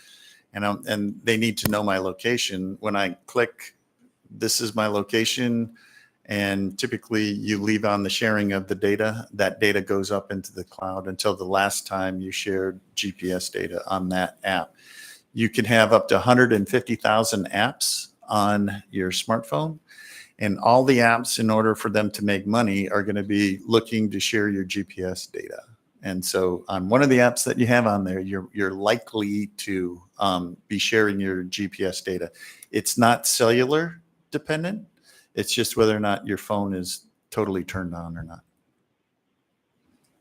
and they need to know my location, when I click, this is my location, and typically you leave on the sharing of the data, that data goes up into the cloud until the last time you shared GPS data on that app. You can have up to 150,000 apps on your smartphone, and all the apps, in order for them to make money, are going to be looking to share your GPS data. And so on one of the apps that you have on there, you're likely to be sharing your GPS data. It's not cellular dependent. It's just whether or not your phone is totally turned on or not.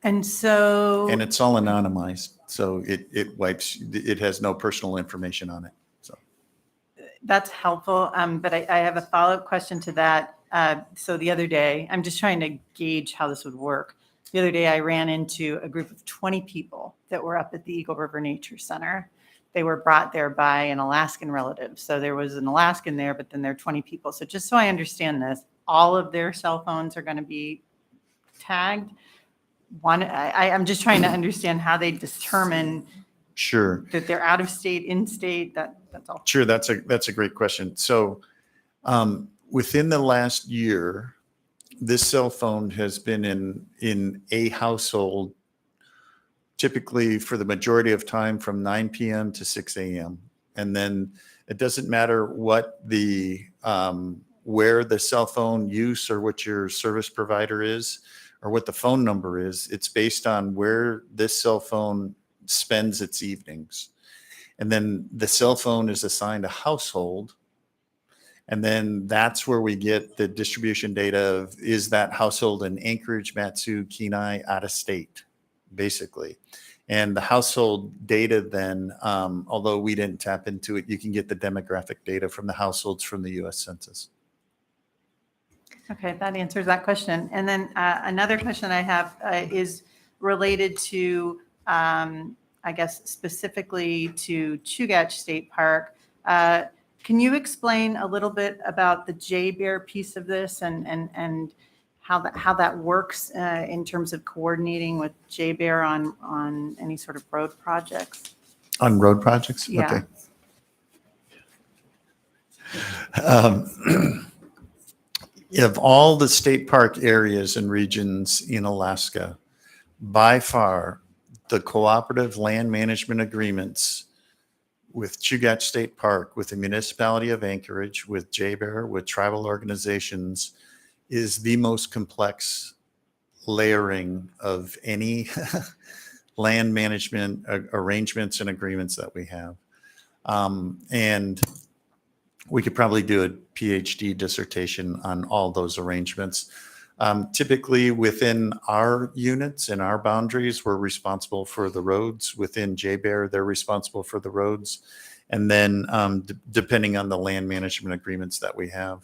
And so, And it's all anonymized. So it wipes, it has no personal information on it. So that's helpful. But I have a follow-up question to that. So the other day, I'm just trying to gauge how this would work. The other day, I ran into a group of 20 people that were up at the Eagle River Nature Center. They were brought there by an Alaskan relative. So there was an Alaskan there, but then there are 20 people. So just so I understand this, all of their cell phones are going to be tagged. I'm just trying to understand how they determine sure that they're out of state, in state. That's all. Sure, that's a great question. So within the last year, this cell phone has been in a household typically for the majority of time from 9 p.m. to 6 a.m. And then it doesn't matter what the where the cell phone use or what your service provider is or what the phone number is. It's based on where this cell phone spends its evenings. And then the cell phone is assigned a household. And then that's where we get the distribution data of, is that household in Anchorage, Matsu, Kenai, out of state, basically. And the household data then, although we didn't tap into it, you can get the demographic data from the households from the US Census. Okay, that answers that question. And then another question I have is related to, I guess, specifically to Chugach State Park. Can you explain a little bit about the J-Bear piece of this and how that works in terms of coordinating with J-Bear on any sort of road projects? On road projects? Yeah. Okay. Of all the state park areas and regions in Alaska, by far, the cooperative land management agreements with Chugach State Park, with the municipality of Anchorage, with J-Bear, with tribal organizations, is the most complex layering of any land management arrangements and agreements that we have. And we could probably do a PhD dissertation on all those arrangements. Typically within our units and our boundaries, we're responsible for the roads. Within J-Bear, they're responsible for the roads. And then depending on the land management agreements that we have,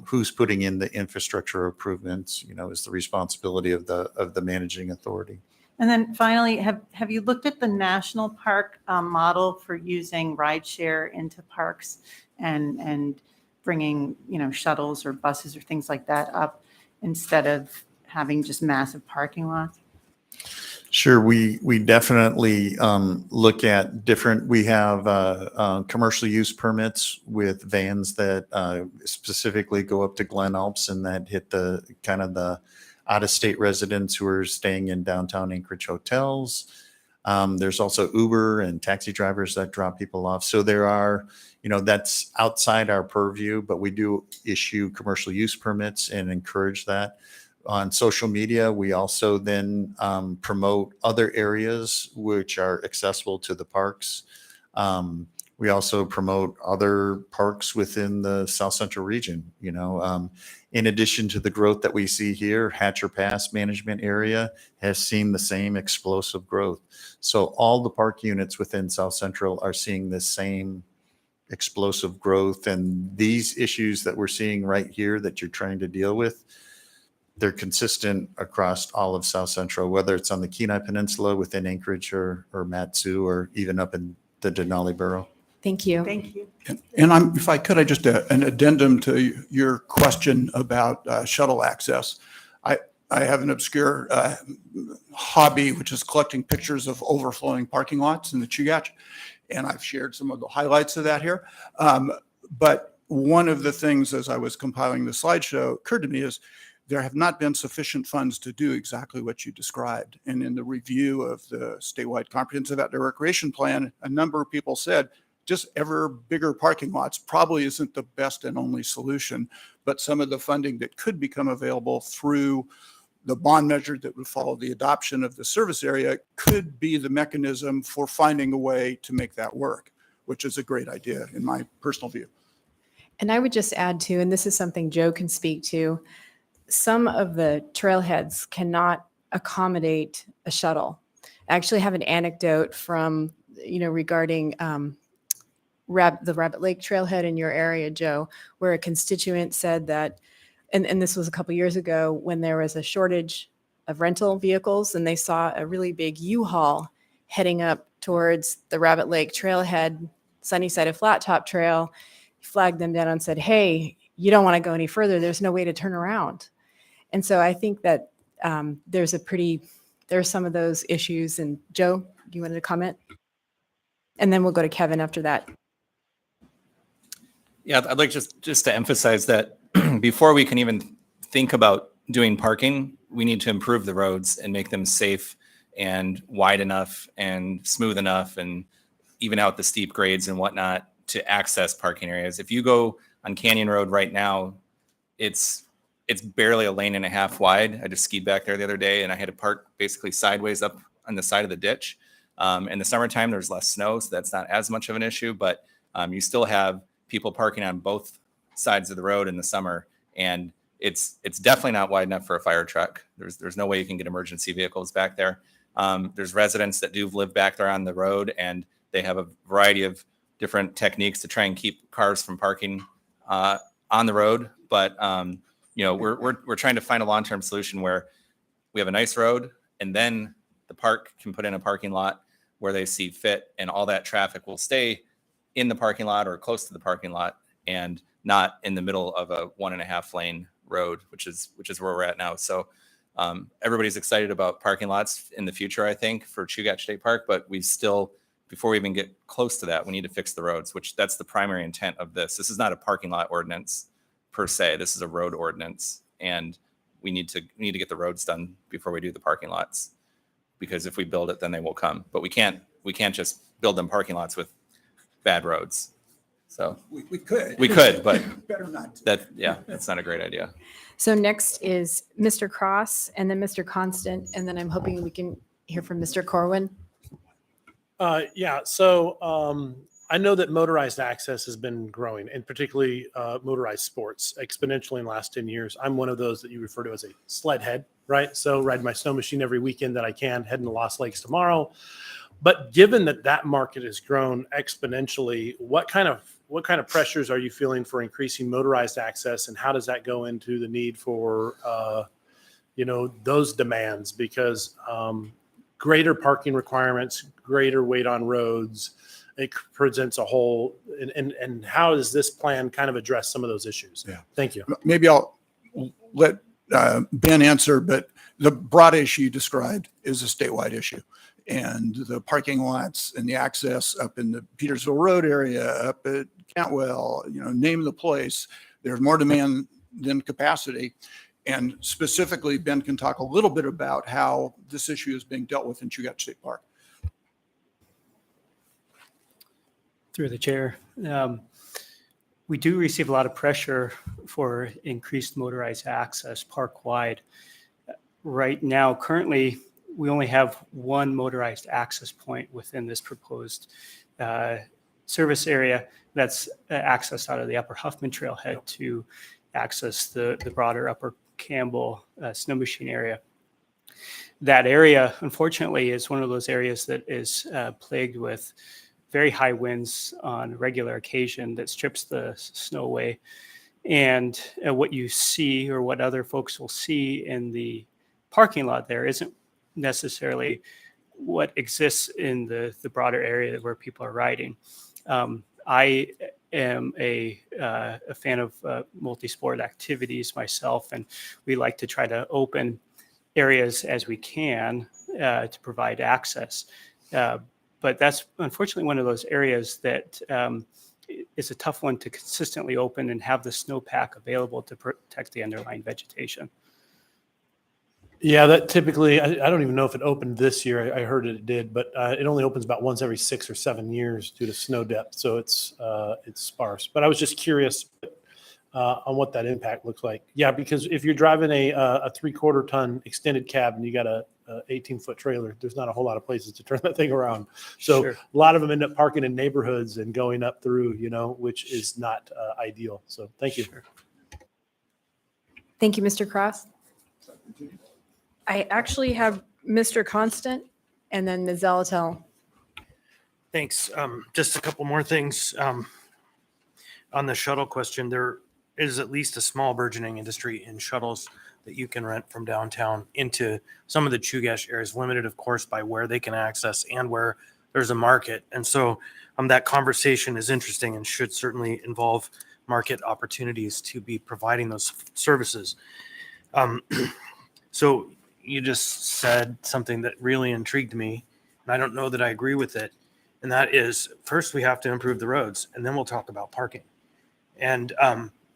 who's putting in the infrastructure improvements, is the responsibility of the managing authority. And then finally, have you looked at the national park model for using rideshare into parks and bringing, shuttles or buses or things like that up instead of having just massive parking lots? Sure, we definitely look at different. We have commercial use permits with vans that specifically go up to Glen Alps and that hit the kind of the out-of-state residents who are staying in downtown Anchorage hotels. There's also Uber and taxi drivers that drop people off. So there are, that's outside our purview, but we do issue commercial use permits and encourage that. On social media, we also then promote other areas which are accessible to the parks. We also promote other parks within the South Central region. In addition to the growth that we see here, Hatcher Pass management area has seen the same explosive growth. So all the park units within South Central are seeing the same explosive growth. And these issues that we're seeing right here that you're trying to deal with, they're consistent across all of South Central, whether it's on the Kenai Peninsula within Anchorage or Matsu or even up in the Denali Borough. Thank you. Thank you. And if I could, I just an addendum to your question about shuttle access. I have an obscure hobby, which is collecting pictures of overflowing parking lots in the Chugach, and I've shared some of the highlights of that here. But one of the things as I was compiling the slideshow occurred to me is there have not been sufficient funds to do exactly what you described. And in the review of the statewide comprehensive outdoor recreation plan, a number of people said, just ever bigger parking lots probably isn't the best and only solution, but some of the funding that could become available through the bond measure that would follow the adoption of the service area could be the mechanism for finding a way to make that work, which is a great idea in my personal view. And I would just add to, and this is something Joe can speak to, some of the trailheads cannot accommodate a shuttle. I actually have an anecdote from, regarding the Rabbit Lake trailhead in your area, Joe, where a constituent said that, and this was a couple years ago when there was a shortage of rental vehicles and they saw a really big U-Haul heading up towards the Rabbit Lake trailhead, sunny side of Flat Top Trail, flagged them down and said, hey, you don't want to go any further. There's no way to turn around. And so I think that there's some of those issues. And Joe, you wanted to comment? And then we'll go to Kevin after that. Yeah, I'd like just to emphasize that before we can even think about doing parking, we need to improve the roads and make them safe and wide enough and smooth enough and even out the steep grades and whatnot to access parking areas. If you go on Canyon Road right now, it's barely a lane and a half wide. I just skied back there the other day and I had to park basically sideways up on the side of the ditch. In the summertime, there's less snow, so that's not as much of an issue, but you still have people parking on both sides of the road in the summer, and it's definitely not wide enough for a fire truck. There's no way you can get emergency vehicles back there. There's residents that do live back there on the road, and they have a variety of different techniques to try and keep cars from parking on the road. But we're trying to find a long-term solution where we have a nice road, and then the park can put in a parking lot where they see fit, and all that traffic will stay in the parking lot or close to the parking lot, and not in the middle of a 1.5 lane road, which is where we're at now. So everybody's excited about parking lots in the future, I think, for Chugach State Park, but we still, before we even get close to that, we need to fix the roads, which that's the primary intent of this. This is not a parking lot ordinance per se. This is a road ordinance, and we need to get the roads done before we do the parking lots, because if we build it, then they will come. But we can't just build them parking lots with bad roads. So We could. we could, but Better not to. that's not a great idea. So next is Mr. Cross and then Mr. Constant, and then I'm hoping we can hear from Mr. Corwin. So I know that motorized access has been growing, and particularly motorized sports exponentially in the last 10 years. I'm one of those that you refer to as a sled head, right? So ride my snow machine every weekend that I can, heading to Lost Lakes tomorrow. But given that market has grown exponentially, what kind of pressures are you feeling for increasing motorized access, and how does that go into the need for those demands? Because greater parking requirements, greater weight on roads, it presents a whole, and how does this plan kind of address some of those issues? Yeah. Thank you. Maybe I'll let Ben answer, but the broad issue you described is a statewide issue. And the parking lots and the access up in the Petersville Road area, up at Cantwell, name the place, there's more demand than capacity. And specifically, Ben can talk a little bit about how this issue is being dealt with in Chugach State Park. Through the chair. We do receive a lot of pressure for increased motorized access park-wide. Right now, currently, we only have one motorized access point within this proposed service area. That's access out of the Upper Huffman Trailhead to access the broader Upper Campbell snow machine area. That area, unfortunately, is one of those areas that is plagued with very high winds on a regular occasion that strips the snow away. And what you see, or what other folks will see in the parking lot there, isn't necessarily what exists in the broader area where people are riding. I am a fan of multi-sport activities myself, and we like to try to open areas as we can to provide access. But that's unfortunately one of those areas that is a tough one to consistently open and have the snowpack available to protect the underlying vegetation. Yeah, that typically, I don't even know if it opened this year. I heard it did, but it only opens about once every 6 or 7 years due to snow depth. So it's sparse. But I was just curious on what that impact looks like. Yeah, because if you're driving a 3/4 ton extended cab and you got a 18-foot trailer, there's not a whole lot of places to turn that thing around. So Sure. a lot of them end up parking in neighborhoods and going up through, which is not ideal. So thank you. Sure. Thank you, Mr. Cross. I actually have Mr. Constant and then Ms. Zalatel. Thanks. Just a couple more things. On the shuttle question, there is at least a small burgeoning industry in shuttles that you can rent from downtown into some of the Chugach areas, limited, of course, by where they can access and where there's a market. And so that conversation is interesting and should certainly involve market opportunities to be providing those services. So you just said something that really intrigued me, and I don't know that I agree with it. And that is, first we have to improve the roads, and then we'll talk about parking. And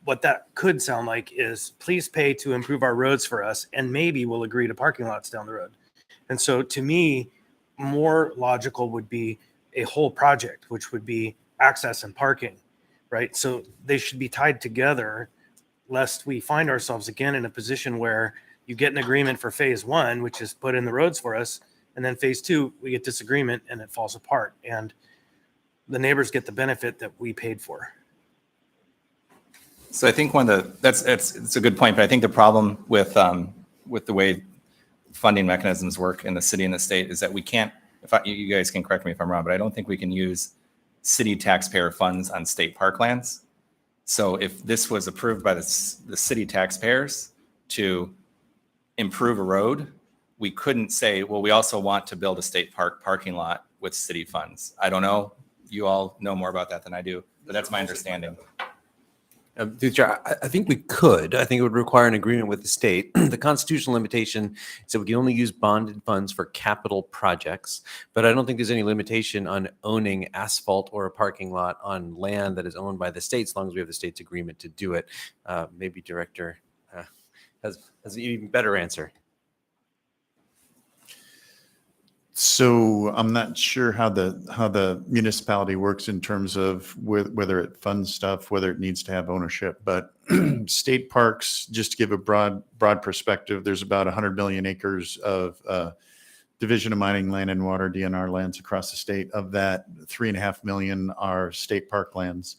what that could sound like is, please pay to improve our roads for us, and maybe we'll agree to parking lots down the road. And so to me, more logical would be a whole project, which would be access and parking, right? So they should be tied together, lest we find ourselves again in a position where you get an agreement for phase one, which is put in the roads for us, and then phase two, we get disagreement and it falls apart. And the neighbors get the benefit that we paid for. So I think it's a good point, but I think the problem with the way funding mechanisms work in the city and the state is that we can't, you guys can correct me if I'm wrong, but I don't think we can use city taxpayer funds on state parklands. So if this was approved by the city taxpayers to improve a road, we couldn't say, well, we also want to build a state parking lot with city funds. I don't know. You all know more about that than I do, but that's my understanding. Through the chair, I think we could. I think it would require an agreement with the state. The constitutional limitation is that we can only use bonded funds for capital projects, but I don't think there's any limitation on owning asphalt or a parking lot on land that is owned by the state, as long as we have the state's agreement to do it. Maybe Director has an even better answer. So I'm not sure how the municipality works in terms of whether it funds stuff, whether it needs to have ownership. But state parks, just to give a broad perspective, there's about 100 million acres of Division of Mining Land and Water (DNR) lands across the state. Of that, 3.5 million are state park lands.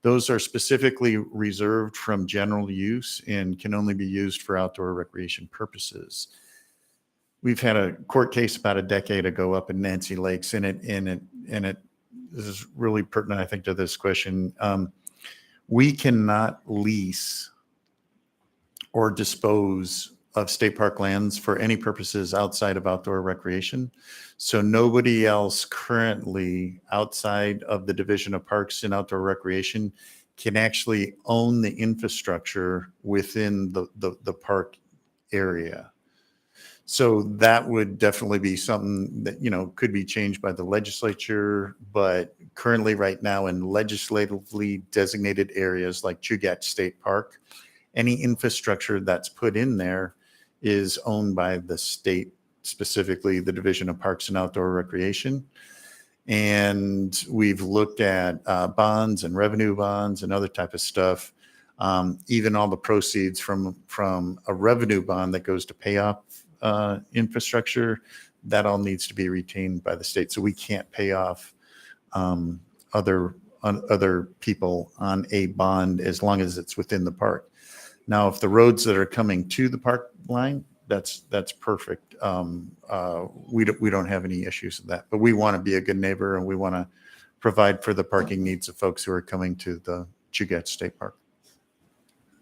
Those are specifically reserved from general use and can only be used for outdoor recreation purposes. We've had a court case about a decade ago up in Nancy Lakes, and it this is really pertinent, I think, to this question. We cannot lease or dispose of state park lands for any purposes outside of outdoor recreation. So nobody else currently outside of the Division of Parks and Outdoor Recreation can actually own the infrastructure within the park area. So that would definitely be something that, could be changed by the legislature, but currently right now in legislatively designated areas like Chugach State Park, any infrastructure that's put in there is owned by the state, specifically the Division of Parks and Outdoor Recreation. And we've looked at bonds and revenue bonds and other type of stuff. Even all the proceeds from a revenue bond that goes to pay off infrastructure, that all needs to be retained by the state. So we can't pay off other people on a bond as long as it's within the park. Now, if the roads that are coming to the park line, that's perfect. We don't have any issues with that, but we want to be a good neighbor and we want to provide for the parking needs of folks who are coming to the Chugach State Park.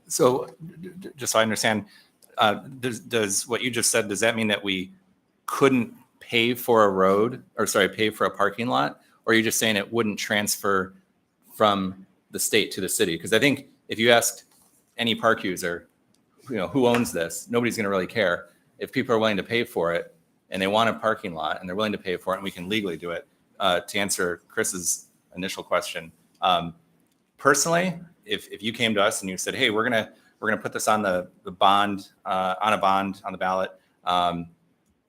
So just so I understand, does what you just said, does that mean that we couldn't pay for a road pay for a parking lot? Or are you just saying it wouldn't transfer from the state to the city? Because I think if you asked any park user, who owns this, nobody's going to really care. If people are willing to pay for it and they want a parking lot and they're willing to pay for it and we can legally do it, to answer Chris's initial question, personally, if you came to us and you said, hey, we're gonna put this on the bond, on the ballot,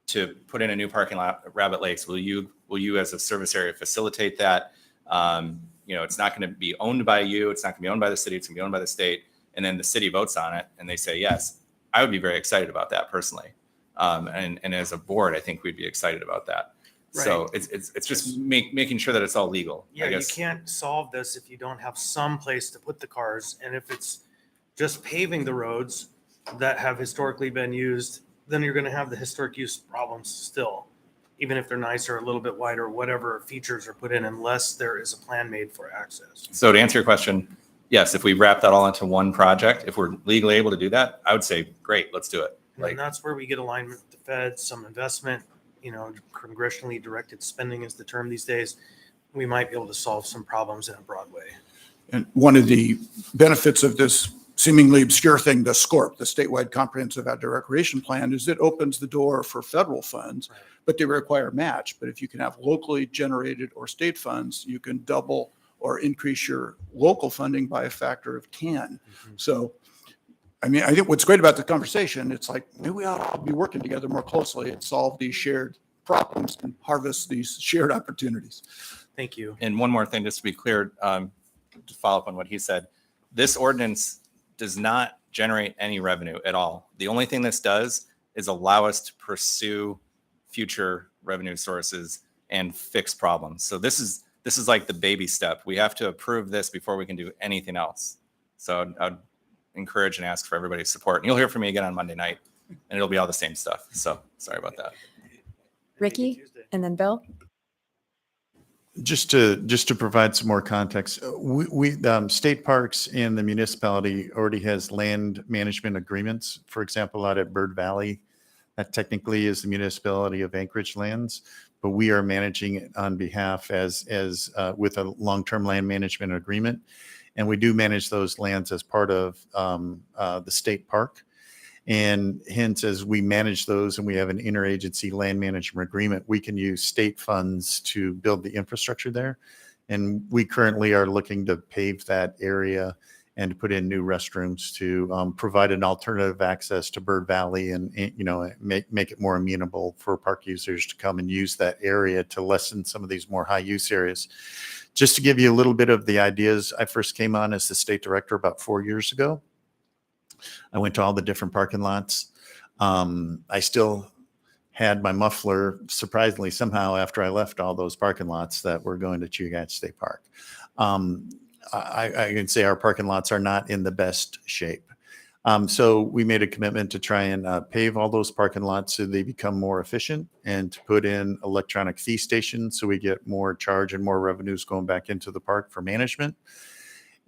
to put in a new parking lot at Rabbit Lakes. Will you as a service area facilitate that? It's not going to be owned by you. It's not going to be owned by the city. It's going to be owned by the state. And then the city votes on it and they say yes. I would be very excited about that personally. And as a board, I think we'd be excited about that. Right. So it's just making sure that it's all legal. Yeah, you can't solve this if you don't have some place to put the cars. And if it's just paving the roads that have historically been used, then you're going to have the historic use problems still, even if they're nicer, a little bit wider, whatever features are put in, unless there is a plan made for access. So to answer your question, yes, if we wrap that all into one project, if we're legally able to do that, I would say, great, let's do it. And that's where we get alignment with the Fed, some investment, congressionally directed spending is the term these days. We might be able to solve some problems in a broad way. And one of the benefits of this seemingly obscure thing, the SCORP, the Statewide Comprehensive Outdoor Recreation Plan, is it opens the door for federal funds, but they require match. But if you can have locally generated or state funds, you can double or increase your local funding by a factor of 10. Mm-hmm. So I mean, I think what's great about the conversation, it's like, maybe we ought to all be working together more closely and solve these shared problems and harvest these shared opportunities. Thank you. And one more thing, just to be clear, to follow up on what he said, this ordinance does not generate any revenue at all. The only thing this does is allow us to pursue future revenue sources and fix problems. So this is like the baby step. We have to approve this before we can do anything else. So I'd encourage and ask for everybody's support. And you'll hear from me again on Monday night, and it'll be all the same stuff. So sorry about that. Ricky, and then Bill. Just to provide some more context, we state parks and the municipality already has land management agreements. For example, out at Bird Valley, that technically is the municipality of Anchorage lands, but we are managing it on behalf as with a long-term land management agreement, and we do manage those lands as part of the state park. And hence, as we manage those and we have an interagency land management agreement, we can use state funds to build the infrastructure there. And we currently are looking to pave that area and to put in new restrooms to provide an alternative access to Bird Valley and make it more amenable for park users to come and use that area to lessen some of these more high use areas. Just to give you a little bit of the ideas, I first came on as the state director about 4 years ago. I went to all the different parking lots. I still had my muffler, surprisingly, somehow after I left all those parking lots that were going to Chugach State Park. I can say our parking lots are not in the best shape. So we made a commitment to try and pave all those parking lots so they become more efficient and to put in electronic fee stations so we get more charge and more revenues going back into the park for management.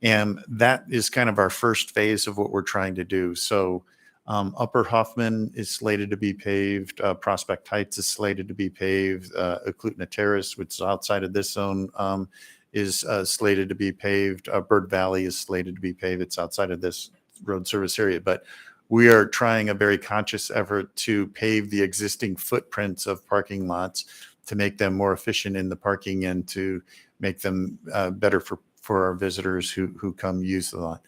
And that is kind of our first phase of what we're trying to do. So Upper Hoffman is slated to be paved. Prospect Heights is slated to be paved. Eklutna Terrace, which is outside of this zone, is slated to be paved. Bird Valley is slated to be paved. It's outside of this road service area. But we are trying a very conscious effort to pave the existing footprints of parking lots to make them more efficient in the parking and to make them better for our visitors who come use the lot.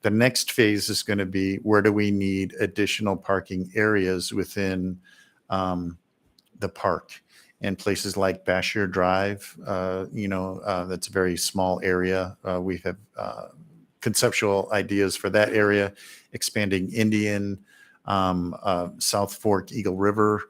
The next phase is going to be, where do we need additional parking areas within the park? And places like Bashir Drive, that's a very small area. We have conceptual ideas for that area, expanding Indian, South Fork, Eagle River.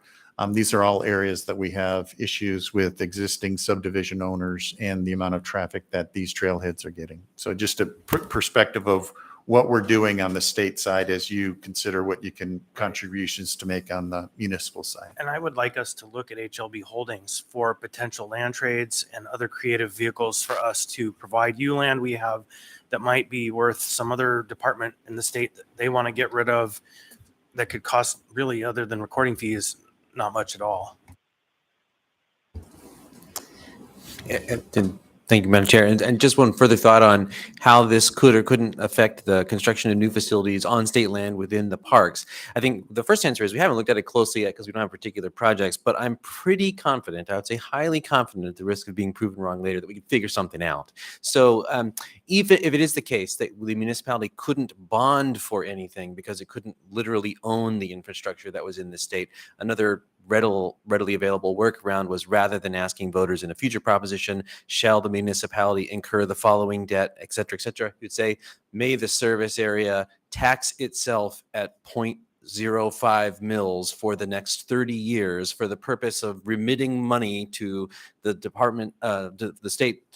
These are all areas that we have issues with existing subdivision owners and the amount of traffic that these trailheads are getting. So just a perspective of what we're doing on the state side as you consider what you can contributions to make on the municipal side. And I would like us to look at HLB Holdings for potential land trades and other creative vehicles for us to provide you land we have that might be worth some other department in the state that they want to get rid of that could cost really, other than recording fees, not much at all. Thank you, Madam Chair. And just one further thought on how this could or couldn't affect the construction of new facilities on state land within the parks. I think the first answer is we haven't looked at it closely yet because we don't have particular projects, but I'm pretty confident, I would say highly confident at the risk of being proven wrong later, that we can figure something out. So even if it is the case that the municipality couldn't bond for anything because it couldn't literally own the infrastructure that was in the state, another readily available workaround was, rather than asking voters in a future proposition, shall the municipality incur the following debt, et cetera, you'd say, may the service area tax itself at 0.05 mils for the next 30 years for the purpose of remitting money to the department, the state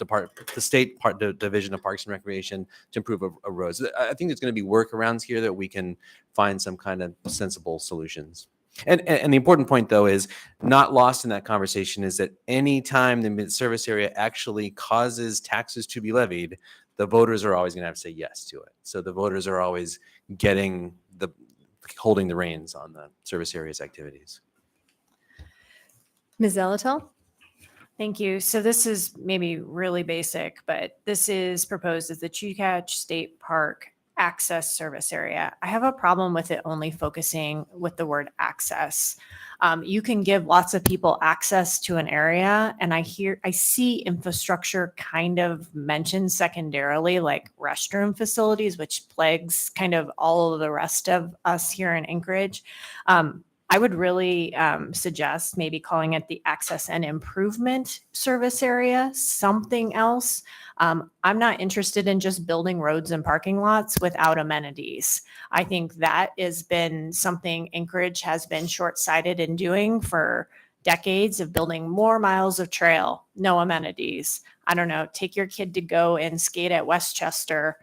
division of Parks and Recreation to improve a roads. I think there's going to be workarounds here that we can find some kind of sensible solutions. And the important point, though, is not lost in that conversation is that any time the service area actually causes taxes to be levied, the voters are always going to have to say yes to it. So the voters are always holding the reins on the service area's activities. Ms. Zelatel? Thank you. So this is maybe really basic, but this is proposed as the Chugach State Park access service area. I have a problem with it only focusing with the word access. You can give lots of people access to an area, and I see infrastructure kind of mentioned secondarily, like restroom facilities, which plagues kind of all of the rest of us here in Anchorage. I would really suggest maybe calling it the access and improvement service area, something else. I'm not interested in just building roads and parking lots without amenities. I think that has been something Anchorage has been short-sighted in doing for decades, of building more miles of trail, no amenities. I don't know, take your kid to go and skate at Westchester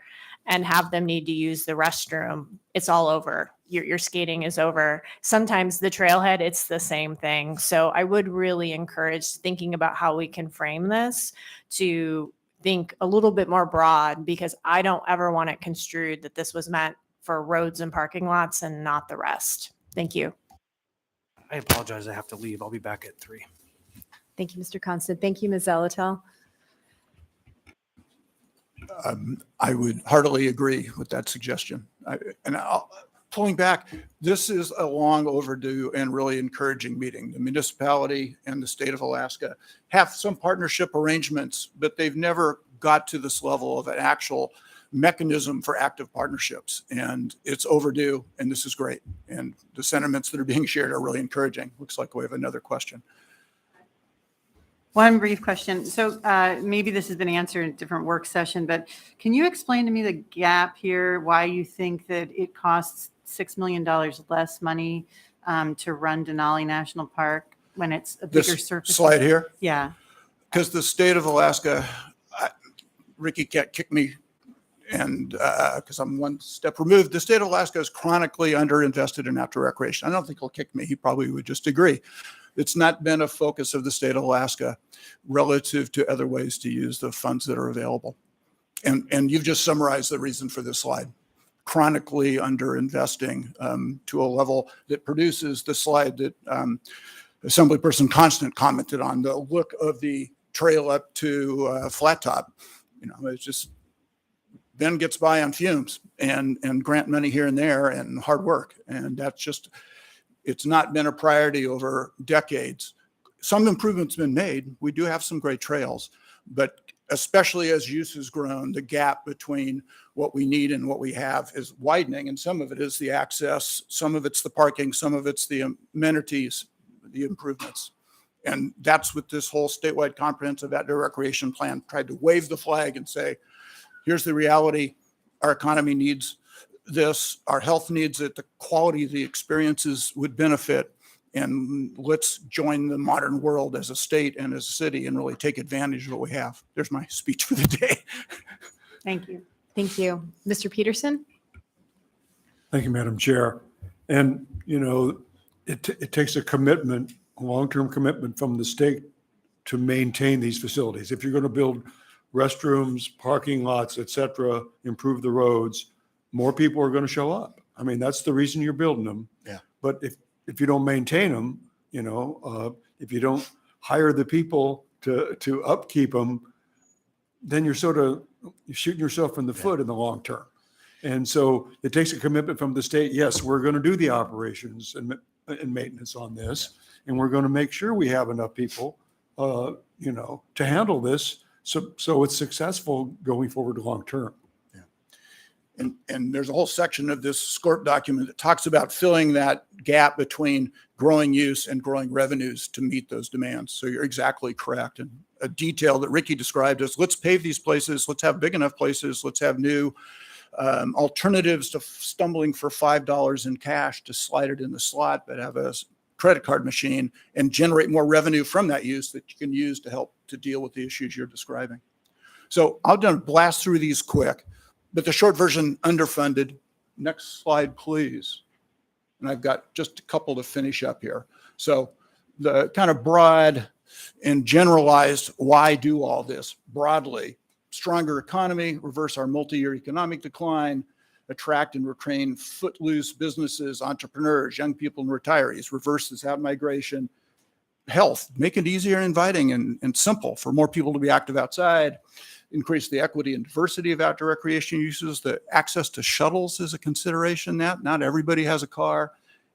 and have them need to use the restroom. It's all over. Your skating is over. Sometimes the trailhead, it's the same thing. So I would really encourage thinking about how we can frame this to think a little bit more broad, because I don't ever want it construed that this was meant for roads and parking lots and not the rest. Thank you. I apologize. I have to leave. I'll be back at 3. Thank you, Mr. Constant. Thank you, Ms. Zalatel. I would heartily agree with that suggestion. Pulling back, this is a long overdue and really encouraging meeting. The municipality and the state of Alaska have some partnership arrangements, but they've never got to this level of an actual mechanism for active partnerships. And it's overdue, and this is great. And the sentiments that are being shared are really encouraging. Looks like we have another question. One brief question. So maybe this has been answered in a different work session, but can you explain to me the gap here, why you think that it costs $6 million less money to run Denali National Park when it's a bigger This surface? slide here? Yeah. Because the state of Alaska, Ricky can't kick me, and because I'm one step removed, the state of Alaska is chronically underinvested in outdoor recreation. I don't think he'll kick me. He probably would just agree. It's not been a focus of the state of Alaska relative to other ways to use the funds that are available. And you've just summarized the reason for this slide. Chronically underinvesting to a level that produces the slide that Assemblyperson Constant commented on, the look of the trail up to Flat Top. You know, it's just, Ben gets by on fumes and grant money here and there and hard work. And that's just, it's not been a priority over decades. Some improvements been made. We do have some great trails, but especially as use has grown, the gap between what we need and what we have is widening. And some of it is the access, some of it's the parking, some of it's the amenities, the improvements. And that's what this whole statewide comprehensive outdoor recreation plan tried to wave the flag and say, here's the reality. Our economy needs this, our health needs it, the quality of the experiences would benefit, and let's join the modern world as a state and as a city and really take advantage of what we have. There's my speech for the day. Thank you. Thank you. Mr. Peterson? Thank you, Madam Chair. And, you know, it takes a commitment, a long-term commitment from the state to maintain these facilities. If you're going to build restrooms, parking lots, et cetera, improve the roads, more people are going to show up. I mean, that's the reason you're building them. Yeah. But if you don't maintain them, you know, if you don't hire the people to upkeep them, then you're shooting yourself in the foot in the long term. And so it takes a commitment from the state. Yes, we're going to do the operations and maintenance on this, and we're going to make sure we have enough people, you know, to handle this, so it's successful going forward long term. And there's a whole section of this SCORP document that talks about filling that gap between growing use and growing revenues to meet those demands. So you're exactly correct. And a detail that Ricky described is, let's pave these places, let's have big enough places, let's have new alternatives to stumbling for $5 in cash to slide it in the slot, but have a credit card machine and generate more revenue from that use that you can use to help to deal with the issues you're describing. So I'll just blast through these quick. But the short version, underfunded. Next slide, please. And I've got just a couple to finish up here. So the kind of broad and generalized why do all this broadly: stronger economy, reverse our multi-year economic decline, attract and retain footloose businesses, entrepreneurs, young people and retirees, reverse this out-migration, health, make it easier and inviting and simple for more people to be active outside, increase the equity and diversity of outdoor recreation uses. The access to shuttles is a consideration. That not everybody has a car.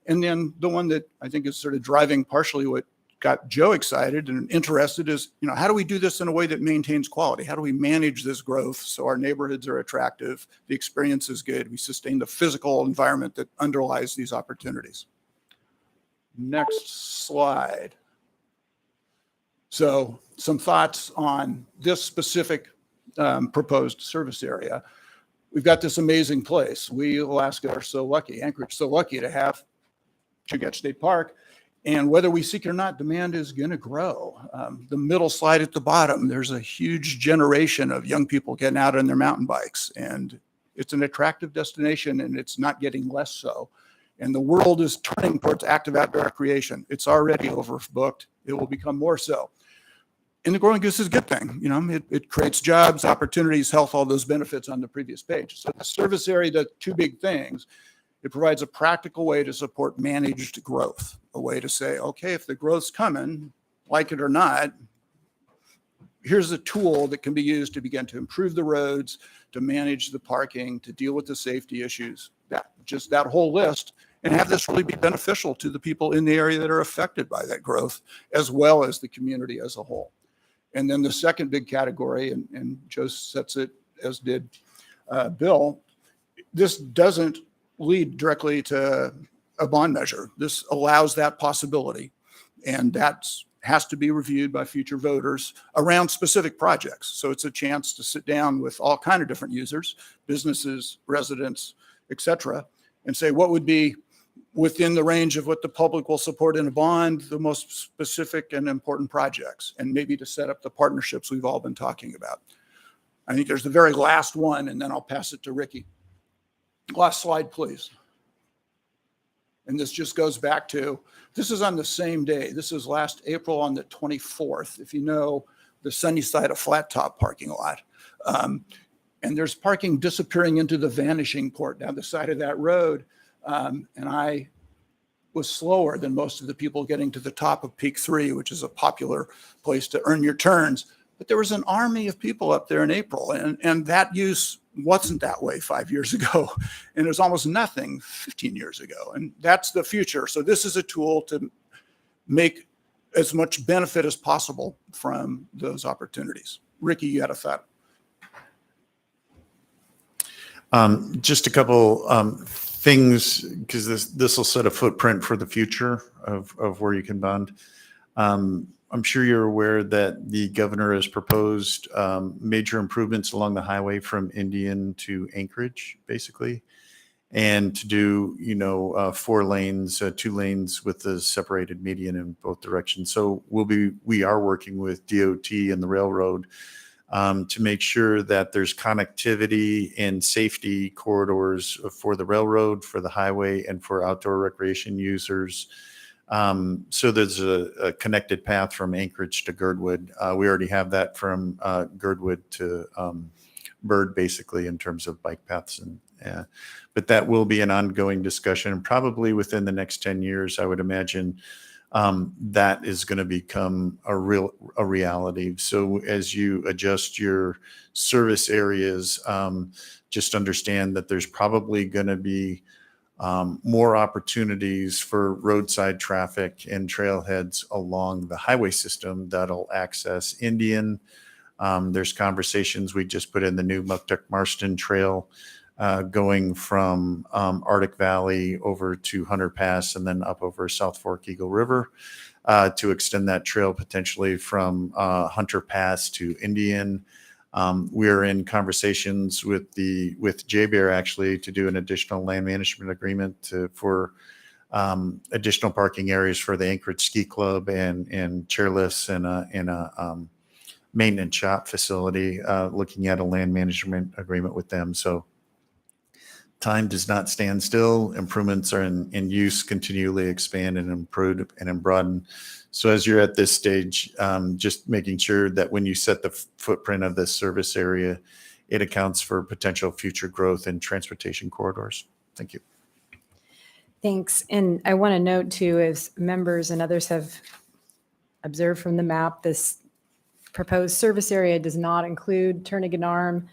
And then the one that I think is sort of driving partially what got Joe excited and interested is, how do we do this in a way that maintains quality? How do we manage this growth so our neighborhoods are attractive, the experience is good, we sustain the physical environment that underlies these opportunities? Next slide. So some thoughts on this specific proposed service area. We've got this amazing place. We, Alaska, are so lucky, Anchorage, so lucky to have Chugach State Park. And whether we seek it or not, demand is going to grow. The middle slide at the bottom, there's a huge generation of young people getting out on their mountain bikes. And it's an attractive destination, and it's not getting less so. And the world is turning towards active outdoor recreation. It's already overbooked. It will become more so. And the growing goose is a good thing. It creates jobs, opportunities, health, all those benefits on the previous page. So the service area does two big things. It provides a practical way to support managed growth, a way to say, okay, if the growth's coming, like it or not, here's a tool that can be used to begin to improve the roads, to manage the parking, to deal with the safety issues, that whole list, and have this really be beneficial to the people in the area that are affected by that growth, as well as the community as a whole. And then the second big category, and Joe sets it, as did Bill, this doesn't lead directly to a bond measure. This allows that possibility, and that has to be reviewed by future voters around specific projects. So it's a chance to sit down with all kinds of different users, businesses, residents, et cetera, and say what would be within the range of what the public will support in a bond, the most specific and important projects, and maybe to set up the partnerships we've all been talking about. I think there's the very last one, and then I'll pass it to Ricky. Last slide, please. And this just goes back to, this is on the same day. This is last April on the 24th, if you know the sunny side of Flat Top parking lot. And there's parking disappearing into the vanishing port down the side of that road. And I was slower than most of the people getting to the top of Peak 3, which is a popular place to earn your turns. But there was an army of people up there in April, and that use wasn't that way 5 years ago. And it was almost nothing 15 years ago. And that's the future. So this is a tool to make as much benefit as possible from those opportunities. Ricky, you had a thought. Just a couple things, because this will set a footprint for the future of where you can bond. I'm sure you're aware that the governor has proposed major improvements along the highway from Indian to Anchorage, basically, and to do 4 lanes, 2 lanes with the separated median in both directions. So we are working with DOT and the railroad to make sure that there's connectivity and safety corridors for the railroad, for the highway, and for outdoor recreation users. So there's a connected path from Anchorage to Girdwood. We already have that from Girdwood to Bird, basically, in terms of bike paths. But that will be an ongoing discussion. Probably within the next 10 years, I would imagine that is going to become a reality. So as you adjust your service areas, just understand that there's probably going to be more opportunities for roadside traffic and trailheads along the highway system that'll access Indian. There's conversations. We just put in the new Muktuk Marston Trail going from Arctic Valley over to Hunter Pass and then up over South Fork Eagle River to extend that trail potentially from Hunter Pass to Indian. We're in conversations with JBear actually to do an additional land management agreement for additional parking areas for the Anchorage Ski Club and chairlifts and a maintenance shop facility, looking at a land management agreement with them. So time does not stand still. Improvements are in use, continually expand and improve and broaden. So as you're at this stage, just making sure that when you set the footprint of this service area, it accounts for potential future growth in transportation corridors. Thank you. Thanks. And I want to note too, as members and others have observed from the map, this proposed service area does not include Turnagain Arm,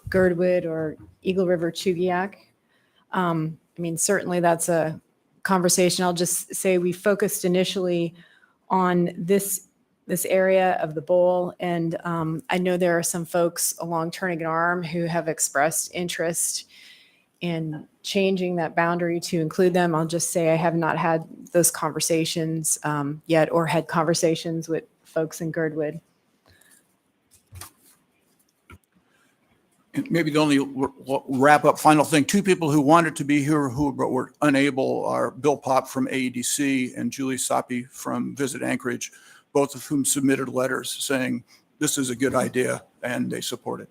Girdwood, or Eagle River Chugach. I mean, certainly that's a conversation. I'll just say we focused initially on this area of the bowl, and I know there are some folks along Turnagain Arm who have expressed interest in changing that boundary to include them. I'll just say I have not had those conversations yet, or had conversations with folks in Girdwood. And maybe the only wrap up final thing, two people who wanted to be here who were unable are Bill Pop from AEDC and Julie Sapi from Visit Anchorage, both of whom submitted letters saying this is a good idea and they support it.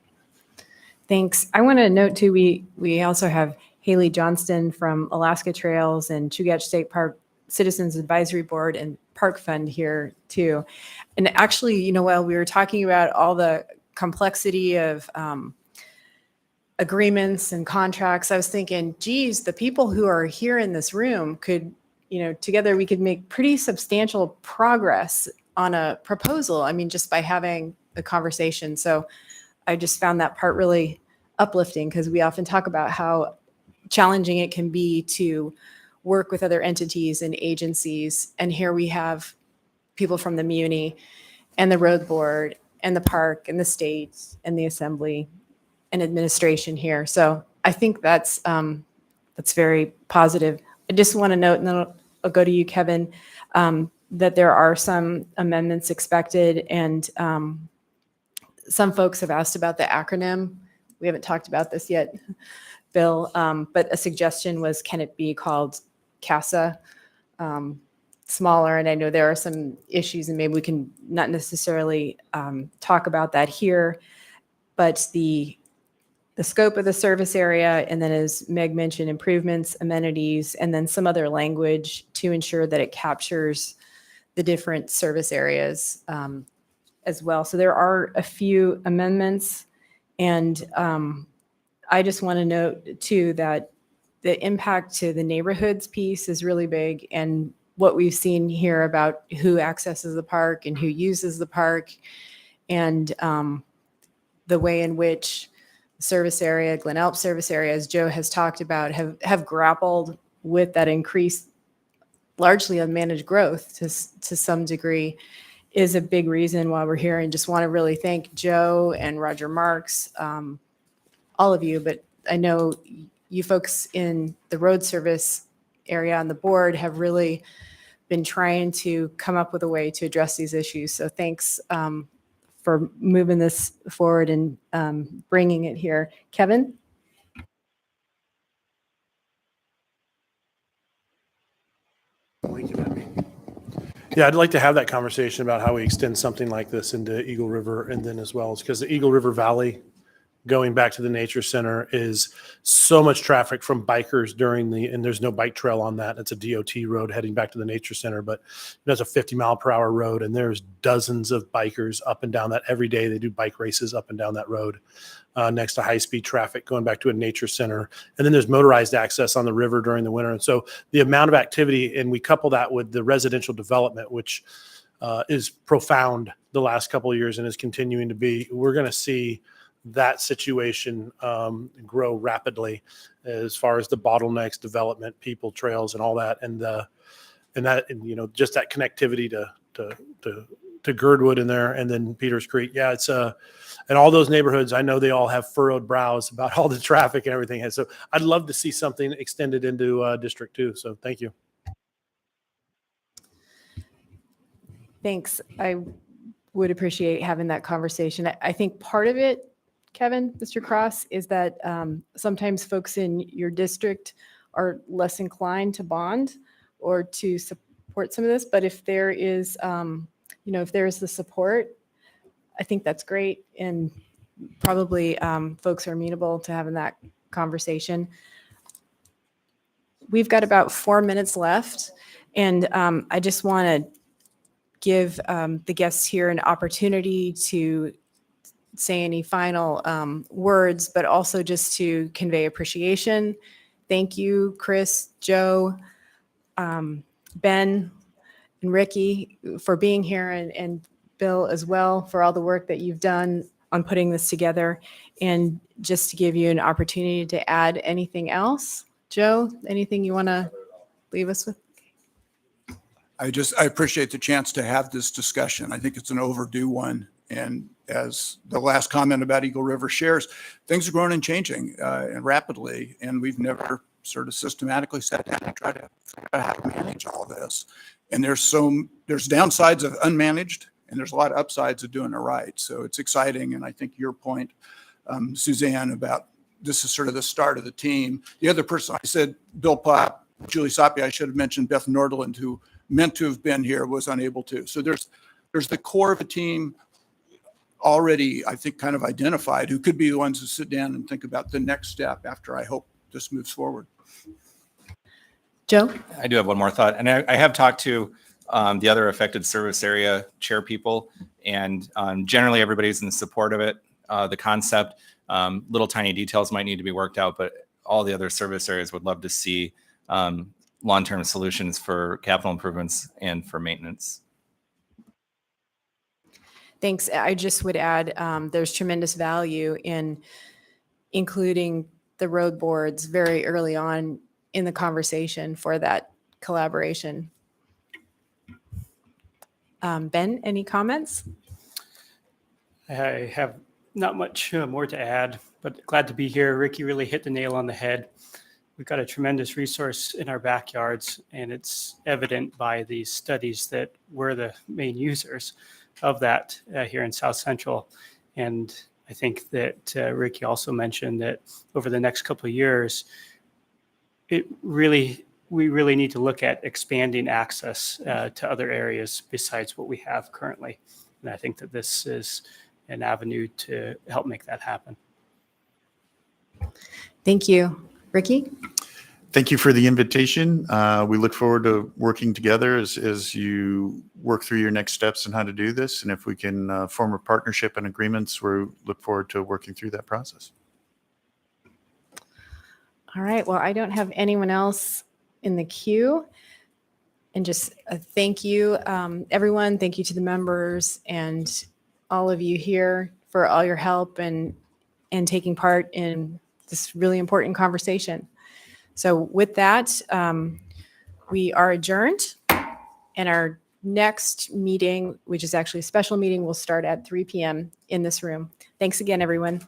Thanks. I want to note too, we also have Haley Johnston from Alaska Trails and Chugach State Park Citizens Advisory Board and Park Fund here too. And actually, you know, while we were talking about all the complexity of agreements and contracts, I was thinking, geez, the people who are here in this room could, you know, together we could make pretty substantial progress on a proposal. I mean, just by having a conversation. So I just found that part really uplifting, because we often talk about how challenging it can be to work with other entities and agencies. And here we have people from the Muni and the road board and the park and the state and the assembly and administration here. So I think that's very positive. I just want to note, and then I'll go to you, Kevin, that there are some amendments expected, and some folks have asked about the acronym. We haven't talked about this yet, Bill, but a suggestion was, can it be called CASA, smaller? And I know there are some issues, and maybe we can not necessarily talk about that here, but the scope of the service area, and then as Meg mentioned, improvements, amenities, and then some other language to ensure that it captures the different service areas as well. So there are a few amendments, and I just want to note too that the impact to the neighborhoods piece is really big, and what we've seen here about who accesses the park and who uses the park, and the way in which service area, Glen Alps service area, as Joe has talked about, have grappled with that increased, largely unmanaged growth to some degree, is a big reason why we're here. And just want to really thank Joe and Roger Marks, all of you, but I know you folks in the road service area on the board have really been trying to come up with a way to address these issues. So thanks for moving this forward and bringing it here. Kevin? Yeah, I'd like to have that conversation about how we extend something like this into Eagle River, and then as well as, because the Eagle River Valley going back to the nature center is so much traffic from bikers and there's no bike trail on that. It's a DOT road heading back to the nature center, but there's a 50-mile-per-hour road, and there's dozens of bikers up and down that every day. They do bike races up and down that road next to high-speed traffic going back to a nature center. And then there's motorized access on the river during the winter. And so the amount of activity, and we couple that with the residential development, which is profound the last couple of years and is continuing to be, we're going to see that situation grow rapidly as far as the bottlenecks, development, people, trails, and all that, and you know, just that connectivity to Girdwood in there, and then Peters Creek. Yeah, it's and all those neighborhoods, I know they all have furrowed brows about all the traffic and everything. And so I'd love to see something extended into District 2. So thank you. Thanks. I would appreciate having that conversation. I think part of it, Kevin, Mr. Cross, is that sometimes folks in your district are less inclined to bond or to support some of this. But if there is, you know, if there is the support, I think that's great. And probably folks are amenable to having that conversation. We've got about 4 minutes left. And I just want to give the guests here an opportunity to say any final words, but also just to convey appreciation. Thank you, Chris, Joe, Ben, and Ricky for being here and Bill, as well, for all the work that you've done on putting this together. And just to give you an opportunity to add anything else, Joe, anything you want to leave us with? I appreciate the chance to have this discussion. I think it's an overdue one. And as the last comment about Eagle River shares, things are growing and changing and rapidly. And we've never sort of systematically sat down and tried to figure out how to manage all of this. And there's downsides of unmanaged, and there's a lot of upsides of doing it right. So it's exciting. And I think your point, Suzanne, about this is sort of the start of the team. The other person, I said Bill Pop, Julie Sapi, I should have mentioned Beth Nordland, who meant to have been here, was unable to. So there's the core of a team already, I think, kind of identified, who could be the ones who sit down and think about the next step after I hope this moves forward. Joe? I do have one more thought, and I have talked to the other affected service area chair people, and generally everybody's in support of it. The concept, little tiny details might need to be worked out, but all the other service areas would love to see long-term solutions for capital improvements and for maintenance. Thanks. I just would add, there's tremendous value in including the road boards very early on in the conversation for that collaboration. Ben, any comments? I have not much more to add, but glad to be here. Ricky really hit the nail on the head. We've got a tremendous resource in our backyards, and it's evident by these studies that we're the main users of that here in South Central. And I think that Ricky also mentioned that over the next couple of years, we really need to look at expanding access to other areas besides what we have currently. And I think that this is an avenue to help make that happen. Thank you. Ricky? Thank you for the invitation. We look forward to working together as you work through your next steps and how to do this. And if we can form a partnership and agreements, we look forward to working through that process. All right. Well, I don't have anyone else in the queue. And just thank you, everyone. Thank you to the members and all of you here for all your help and taking part in this really important conversation. So with that, we are adjourned, and our next meeting, which is actually a special meeting, will start at 3 p.m. in this room. Thanks again, everyone.